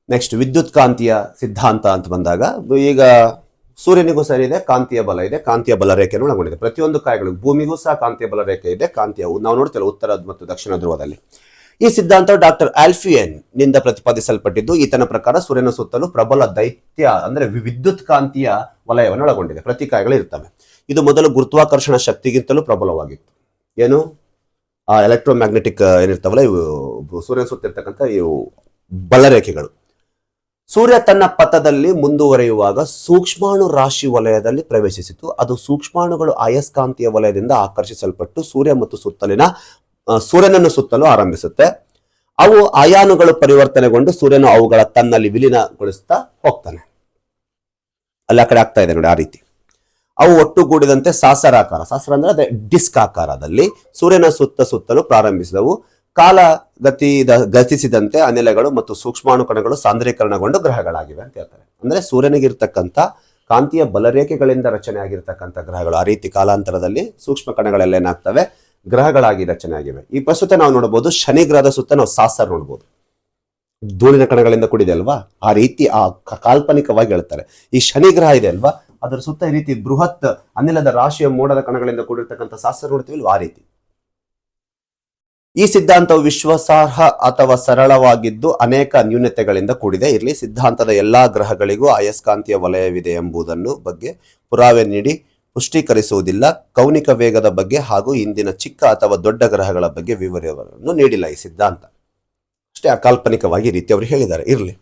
ನೆಕ್ಸ್ಟ್, ವಿದ್ಯುತ್ ಕಾಂತೀಯ ಸಿದ್ಧಾಂತ ಅಂತ ಬಂದಾಗ, ಈಗ ಸೂರ್ಯನಿಗೂ ಸರಿ ಇದೆ, ಕಾಂತೀಯ ಬಲ ಇದೆ, ಕಾಂತೀಯ ಬಲ ರೇಖೆಯನ್ನು ಒಳಗೊಂಡಿದೆ. ಪ್ರತಿಯೊಂದು ಕಾಯಗಳಿಗೂ, ಭೂಮಿಗೂ ಸಹ ಕಾಂತೀಯ ಬಲ ರೇಖೆ ಇದೆ. ನಾವು ನೋಡ್ತೇವೆ ಉತ್ತರ ಮತ್ತು ದಕ್ಷಿಣ ಧ್ರುವದಲ್ಲಿ. ಈ ಸಿದ್ಧಾಂತವು ಡಾಕ್ಟರ್ ಆಲ್ಫಿಯನ್ ನಿಂದ ಪ್ರತಿಪಾದಿಸಲ್ಪಟ್ಟಿದ್ದು, ಈತನ ಪ್ರಕಾರ ಸೂರ್ಯನ ಸುತ್ತಲೂ ಪ್ರಬಲ ದೈತ್ಯ ಅಂದ್ರೆ ವಿದ್ಯುತ್ ಕಾಂತೀಯ ವಲಯವನ್ನು ಒಳಗೊಂಡಿದೆ. ಪ್ರತಿ ಕಾಯಗಳು ಇರ್ತವೆ. ಇದು ಮೊದಲು ಗುರುತ್ವಾಕರ್ಷಣ ಶಕ್ತಿಗಿಂತಲೂ ಪ್ರಬಲವಾಗಿತ್ತು. ಏನು? ಆ ಎಲೆಕ್ಟ್ರೋಮ್ಯಾಗ್ನೆಟಿಕ್ ಏನಿರ್ತಾವಲ್ಲ, ಇವು ಸೂರ್ಯನ ಸುತ್ತ ಇರ್ತಕ್ಕಂಥ ಇವು ಬಲರೇಖೆಗಳು. ಸೂರ್ಯ ತನ್ನ ಪಥದಲ್ಲಿ ಮುಂದುವರಿಯುವಾಗ ಸೂಕ್ಷ್ಮಾಣು ರಾಶಿ ವಲಯದಲ್ಲಿ ಪ್ರವೇಶಿಸಿತು. ಅದು ಸೂಕ್ಷ್ಮಾಣುಗಳು ಅಯಸ್ಕಾಂತೀಯ ವಲಯದಿಂದ ಆಕರ್ಷಿಸಲ್ಪಟ್ಟು ಸೂರ್ಯನನ್ನು ಸುತ್ತಲು ಆರಂಭಿಸುತ್ತೆ. ಅವು ಅಯಾನುಗಳು ಪರಿವರ್ತನೆಗೊಂಡು ಸೂರ್ಯನು ಅವುಗಳ ತನ್ನಲ್ಲಿ ವಿಲೀನಗೊಳಿಸ್ತಾ ಹೋಗ್ತಾನೆ. ಅಲ್ಲಿ ಆ ಕಡೆ ಆಗ್ತಾ ಇದೆ ನೋಡಿ, ಆ ರೀತಿ ಅವು ಒಟ್ಟುಗೂಡಿದಂತೆ ಸಾಸರ ಅಂದ್ರೆ ಅದೇ ಡಿಸ್ಕ್ ಆಕಾರದಲ್ಲಿ ಸೂರ್ಯನ ಸುತ್ತಲೂ ಪ್ರಾರಂಭಿಸಿದವು. ಕಾಲ ಗತಿಸಿದಂತೆ ಅನಿಲಗಳು ಮತ್ತು ಸೂಕ್ಷ್ಮಾಣು ಕಣಗಳು ಸಾಂದ್ರೀಕರಣಗೊಂಡು ಗ್ರಹಗಳಾಗಿವೆ ಅಂತ ಹೇಳ್ತಾರೆ. ಅಂದ್ರೆ ಸೂರ್ಯನಿಗಿರ್ತಕ್ಕಂಥ ಕಾಂತೀಯ ಬಲರೇಖೆಗಳಿಂದ ರಚನೆ ಆಗಿರ್ತಕ್ಕಂಥ ಗ್ರಹಗಳು ಆ ರೀತಿ ಕಾಲಾಂತರದಲ್ಲಿ ಸೂಕ್ಷ್ಮ ಕಣಗಳೆಲ್ಲ ಏನಾಗ್ತವೆ, ಗ್ರಹಗಳಾಗಿ ರಚನೆ ಆಗಿವೆ. ಈ ಪ್ರಸ್ತುತ ನಾವು ನೋಡಬಹುದು ಶನಿ ಗ್ರಹದ ಸುತ್ತ ನಾವು ಸಾಸರ್ ನೋಡ್ಬೋದು. ಧೂಳಿನ ಕಣಗಳಿಂದ ಕೂಡಿದೆ ಅಲ್ವಾ, ಆ ರೀತಿ ಆ ಕಾಲ್ಪನಿಕವಾಗಿ ಹೇಳ್ತಾರೆ. ಈ ಶನಿ ಗ್ರಹ ಇದೆ ಅಲ್ವಾ, ಅದರ ಸುತ್ತ ಈ ರೀತಿ ಬೃಹತ್ ಅನಿಲದ ರಾಶಿಯ ಮೋಡದ ಕಣಗಳಿಂದ ಕೂಡಿರ್ತಕ್ಕಂಥ ಶಾಸ್ತ್ರ ನೋಡ್ತೀವಿ, ಆ ರೀತಿ. ಈ ಸಿದ್ಧಾಂತವು ವಿಶ್ವಾಸಾರ್ಹ ಅಥವಾ ಸರಳವಾಗಿದ್ದು ಅನೇಕ ನ್ಯೂನತೆಗಳಿಂದ ಕೂಡಿದೆ. ಇರಲಿ, ಸಿದ್ಧಾಂತದ ಎಲ್ಲಾ ಗ್ರಹಗಳಿಗೂ ಅಯಸ್ಕಾಂತೀಯ ವಲಯವಿದೆ ಎಂಬುದನ್ನು ಬಗ್ಗೆ ಪುರಾವೆ ನೀಡಿ ಪುಷ್ಟೀಕರಿಸುವುದಿಲ್ಲ. ಕೌನಿಕ ವೇಗದ ಬಗ್ಗೆ ಹಾಗೂ ಇಂದಿನ ಚಿಕ್ಕ ಅಥವಾ ದೊಡ್ಡ ಗ್ರಹಗಳ ಬಗ್ಗೆ ವಿವರವನ್ನು ನೀಡಿಲ್ಲ ಈ ಸಿದ್ಧಾಂತ. ಅಷ್ಟೇ ಅಕಾಲ್ಪನಿಕವಾಗಿ ರೀತಿ ಅವರು ಹೇಳಿದ್ದಾರೆ. ಇರಲಿ,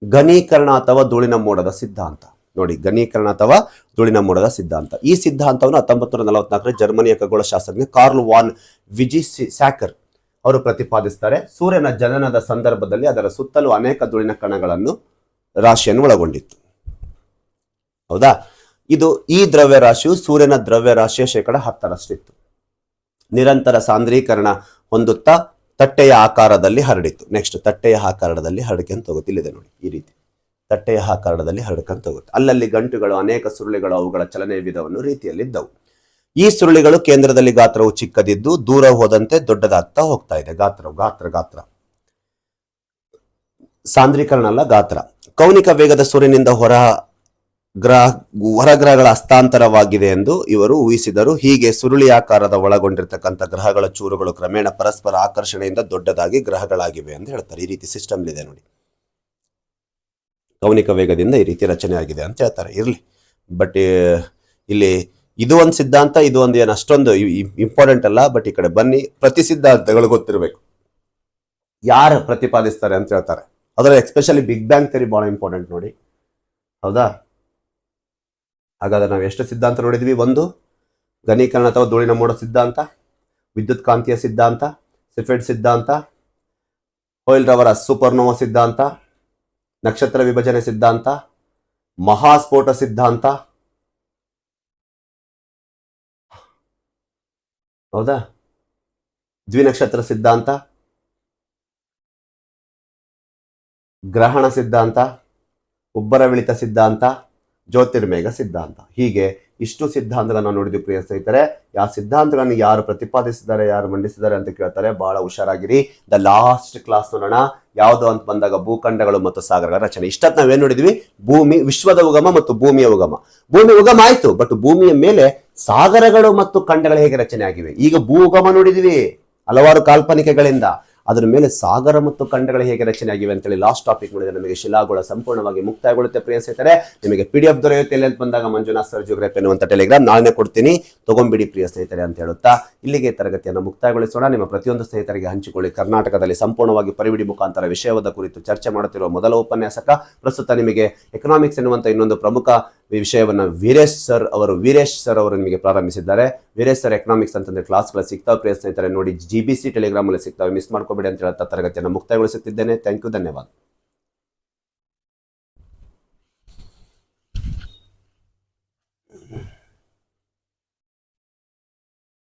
ಘನೀಕರಣ ಅಥವಾ ಧೂಳಿನ ಮೋಡದ ಸಿದ್ಧಾಂತ ನೋಡಿ. ಘನೀಕರಣ ಅಥವಾ ಧೂಳಿನ ಮೋಡದ ಸಿದ್ಧಾಂತ. ಈ ಸಿದ್ಧಾಂತವನ್ನು 1944 ಜರ್ಮನಿಯ ಖಗೋಳಶಾಸ್ತ್ರಜ್ಞ ಕಾರ್ಲ್ ವಾನ್ ವಿಜಿಸ್ಯಾಕರ್ ಅವರು ಪ್ರತಿಪಾದಿಸುತ್ತಾರೆ. ಸೂರ್ಯನ ಜನನದ ಸಂದರ್ಭದಲ್ಲಿ ಅದರ ಸುತ್ತಲೂ ಅನೇಕ ಧೂಳಿನ ಕಣಗಳನ್ನು ರಾಶಿಯನ್ನು ಒಳಗೊಂಡಿತ್ತು. ಹೌದಾ? ಈ ದ್ರವ್ಯ ರಾಶಿಯು ಸೂರ್ಯನ ದ್ರವ್ಯ ರಾಶಿಯ 10% ನಿರಂತರ ಸಾಂದ್ರೀಕರಣ ಹೊಂದುತ್ತಾ ತಟ್ಟೆಯ ಆಕಾರದಲ್ಲಿ ಹರಡಿತ್ತು. ನೆಕ್ಸ್ಟ್, ತಟ್ಟೆಯ ಆಕಾರದಲ್ಲಿ ಹರಡ್ಕೊಂತ ಹೋಗುತ್ತೆ. ಇಲ್ಲಿದೆ ನೋಡಿ, ಈ ರೀತಿ ತಟ್ಟೆಯ ಆಕಾರದಲ್ಲಿ ಹರಡ್ಕೊಂತ ಹೋಗುತ್ತೆ. ಅಲ್ಲಲ್ಲಿ ಗಂಟುಗಳು, ಅನೇಕ ಸುರುಳಿಗಳು, ಅವುಗಳ ಚಲನೆಯ ವಿಧವನ್ನು ರೀತಿಯಲ್ಲಿದ್ದವು. ಈ ಸುರುಳಿಗಳು ಕೇಂದ್ರದಲ್ಲಿ ಗಾತ್ರವು ಚಿಕ್ಕದಿದ್ದು ದೂರ ಹೋದಂತೆ ದೊಡ್ಡದಾಗ್ತಾ ಹೋಗ್ತಾ ಇದೆ. ಗಾತ್ರ ಸಾಂದ್ರೀಕರಣ ಅಲ್ಲ, ಗಾತ್ರ. ಕೌನಿಕ ವೇಗದ ಸೂರ್ಯನಿಂದ ಹೊರಗ್ರಹಗಳ ಹಸ್ತಾಂತರವಾಗಿದೆ ಎಂದು ಇವರು ಊಹಿಸಿದರು. ಹೀಗೆ ಸುರುಳಿಯಾಕಾರದ ಒಳಗೊಂಡಿರ್ತಕ್ಕಂಥ ಗ್ರಹಗಳ ಚೂರುಗಳು ಕ್ರಮೇಣ ಪರಸ್ಪರ ಆಕರ್ಷಣೆಯಿಂದ ದೊಡ್ಡದಾಗಿ ಗ್ರಹಗಳಾಗಿವೆ ಅಂತ ಹೇಳ್ತಾರೆ. ಈ ರೀತಿ ಸಿಸ್ಟಮ್ ಇದೆ ನೋಡಿ, ಕೌನಿಕ ವೇಗದಿಂದ ಈ ರೀತಿ ರಚನೆ ಆಗಿದೆ ಅಂತ ಹೇಳ್ತಾರೆ. ಇರಲಿ, ಬಟ್ ಇಲ್ಲಿ ಇದು ಒಂದು ಸಿದ್ಧಾಂತ, ಇದು ಒಂದು ಏನು ಅಷ್ಟೊಂದು ಇಂಪಾರ್ಟೆಂಟ್ ಅಲ್ಲ. ಬಟ್ ಈ ಕಡೆ ಬನ್ನಿ, ಪ್ರತಿ ಸಿದ್ಧಾಂತಗಳು ಗೊತ್ತಿರಬೇಕು, ಯಾರು ಪ್ರತಿಪಾದಿಸ್ತಾರೆ ಅಂತ ಹೇಳ್ತಾರೆ. ಅದರಲ್ಲಿ ಎಸ್ಪೆಷಲಿ ಬಿಗ್ ಬ್ಯಾಂಗ್ ಥಿಯರಿ ಬಹಳ ಇಂಪಾರ್ಟೆಂಟ್ ನೋಡಿ. ಹೌದಾ? ಹಾಗಾದ್ರೆ ನಾವು ಎಷ್ಟು ಸಿದ್ಧಾಂತ ನೋಡಿದ್ವಿ? ಒಂದು, ಘನೀಕರಣ ಅಥವಾ ಧೂಳಿನ ಮೋಡ ಸಿದ್ಧಾಂತ, ವಿದ್ಯುತ್ ಕಾಂತೀಯ ಸಿದ್ಧಾಂತ, ಸಿಫೆಡ್ ಸಿದ್ಧಾಂತ, ಹೋಯ್ಲ್ ರವರ ಸೂಪರ್ನೋವಾ ಸಿದ್ಧಾಂತ, ನಕ್ಷತ್ರ ವಿಭಜನೆ ಸಿದ್ಧಾಂತ, ಮಹಾಸ್ಫೋಟ ಸಿದ್ಧಾಂತ. ಹೌದಾ? ದ್ವಿನಕ್ಷತ್ರ ಸಿದ್ಧಾಂತ, ಗ್ರಹಣ ಸಿದ್ಧಾಂತ, ಉಬ್ಬರವಿಳಿತ ಸಿದ್ಧಾಂತ, ಜ್ಯೋತಿರ್ಮೇಘ ಸಿದ್ಧಾಂತ. ಹೀಗೆ ಇಷ್ಟು ಸಿದ್ಧಾಂತಗಳನ್ನ ನೋಡಿದ್ವಿ ಪ್ರಿಯ ಸ್ನೇಹಿತರೆ. ಆ ಸಿದ್ಧಾಂತಗಳನ್ನು ಯಾರು ಪ್ರತಿಪಾದಿಸಿದ್ದಾರೆ, ಯಾರು ಮಂಡಿಸಿದ್ದಾರೆ ಅಂತ ಕೇಳ್ತಾರೆ. ಬಹಳ ಹುಷಾರಾಗಿರಿ. ದ ಲಾಸ್ಟ್ ಕ್ಲಾಸ್ ನೋಡೋಣ. ಯಾವುದು ಅಂತ ಬಂದಾಗ ಭೂಖಂಡಗಳು ಮತ್ತು ಸಾಗರಗಳ ರಚನೆ. ಇಷ್ಟೊತ್ತು ನಾವೇನ್ ನೋಡಿದ್ವಿ? ಭೂಮಿ, ವಿಶ್ವದ ಉಗಮ ಮತ್ತು ಭೂಮಿಯ ಉಗಮ. ಭೂಮಿ ಉಗಮ ಆಯ್ತು, ಬಟ್ ಭೂಮಿಯ ಮೇಲೆ ಸಾಗರಗಳು ಮತ್ತು ಖಂಡಗಳು ಹೇಗೆ ರಚನೆ ಆಗಿವೆ. ಈಗ ಭೂ ಉಗಮ ನೋಡಿದ್ವಿ ಹಲವಾರು ಕಾಲ್ಪನಿಕೆಗಳಿಂದ, ಅದರ ಮೇಲೆ ಸಾಗರ ಮತ್ತು ಖಂಡಗಳು ಹೇಗೆ ರಚನೆ ಆಗಿವೆ ಅಂತೇಳಿ ಲಾಸ್ಟ್ ಟಾಪಿಕ್ ನೋಡಿದ್ರೆ ನಮಗೆ ಶಿಲಾಗೋಳ ಸಂಪೂರ್ಣವಾಗಿ ಮುಕ್ತಾಯಗೊಳ್ಳುತ್ತೆ ಪ್ರಿಯ ಸ್ನೇಹಿತರೆ. ನಿಮಗೆ PDF ದೊರೆಯುತ್ತೆ ಎಲ್ಲಿ ಅಂತ ಬಂದಾಗ ಮಂಜುನಾಥ್ ಸರ್ ಜಿಯೋಗ್ರಫಿ ಅನ್ನುವಂಥ ಟೆಲಿಗ್ರಾಮ್ ನಾನೇ ಕೊಡ್ತೀನಿ, ತಗೊಂಡ್ಬಿಡಿ ಪ್ರಿಯ ಸ್ನೇಹಿತರೆ ಅಂತ ಹೇಳುತ್ತಾ ಇಲ್ಲಿಗೆ ತರಗತಿಯನ್ನು ಮುಕ್ತಾಯಗೊಳಿಸೋಣ. ನಿಮ್ಮ ಪ್ರತಿಯೊಂದು ಸ್ನೇಹಿತರಿಗೆ ಹಂಚಿಕೊಳ್ಳಿ. ಕರ್ನಾಟಕದಲ್ಲಿ ಸಂಪೂರ್ಣವಾಗಿ ಪರಿವಿಡಿ ಮುಖಾಂತರ ವಿಷಯದ ಕುರಿತು ಚರ್ಚೆ ಮಾಡುತ್ತಿರುವ ಮೊದಲ ಉಪನ್ಯಾಸಕ. ಪ್ರಸ್ತುತ ನಿಮಗೆ ಎಕನಾಮಿಕ್ಸ್ ಎನ್ನುವಂಥ ಇನ್ನೊಂದು ಪ್ರಮುಖ ವಿಷಯವನ್ನು ವೀರೇಶ್ ಸರ್ ಅವರು ನಿಮಗೆ ಪ್ರಾರಂಭಿಸಿದ್ದಾರೆ. ವೀರೇಶ್ ಸರ್ ಎಕನಾಮಿಕ್ಸ್ ಅಂತಂದ್ರೆ ಕ್ಲಾಸ್ಗಳು ಸಿಗ್ತಾವೆ ಪ್ರಿಯ ಸ್ನೇಹಿತರೆ. ನೋಡಿ, GBC ಟೆಲಿಗ್ರಾಮ್ ಅಲ್ಲಿ ಸಿಗ್ತಾವೆ, ಮಿಸ್ ಮಾಡ್ಕೋಬೇಡಿ ಅಂತ ಹೇಳ್ತಾ ತರಗತಿಯನ್ನು ಮುಕ್ತಾಯಗೊಳಿಸುತ್ತಿದ್ದೇನೆ. ಥ್ಯಾಂಕ್ ಯು, ಧನ್ಯವಾದ.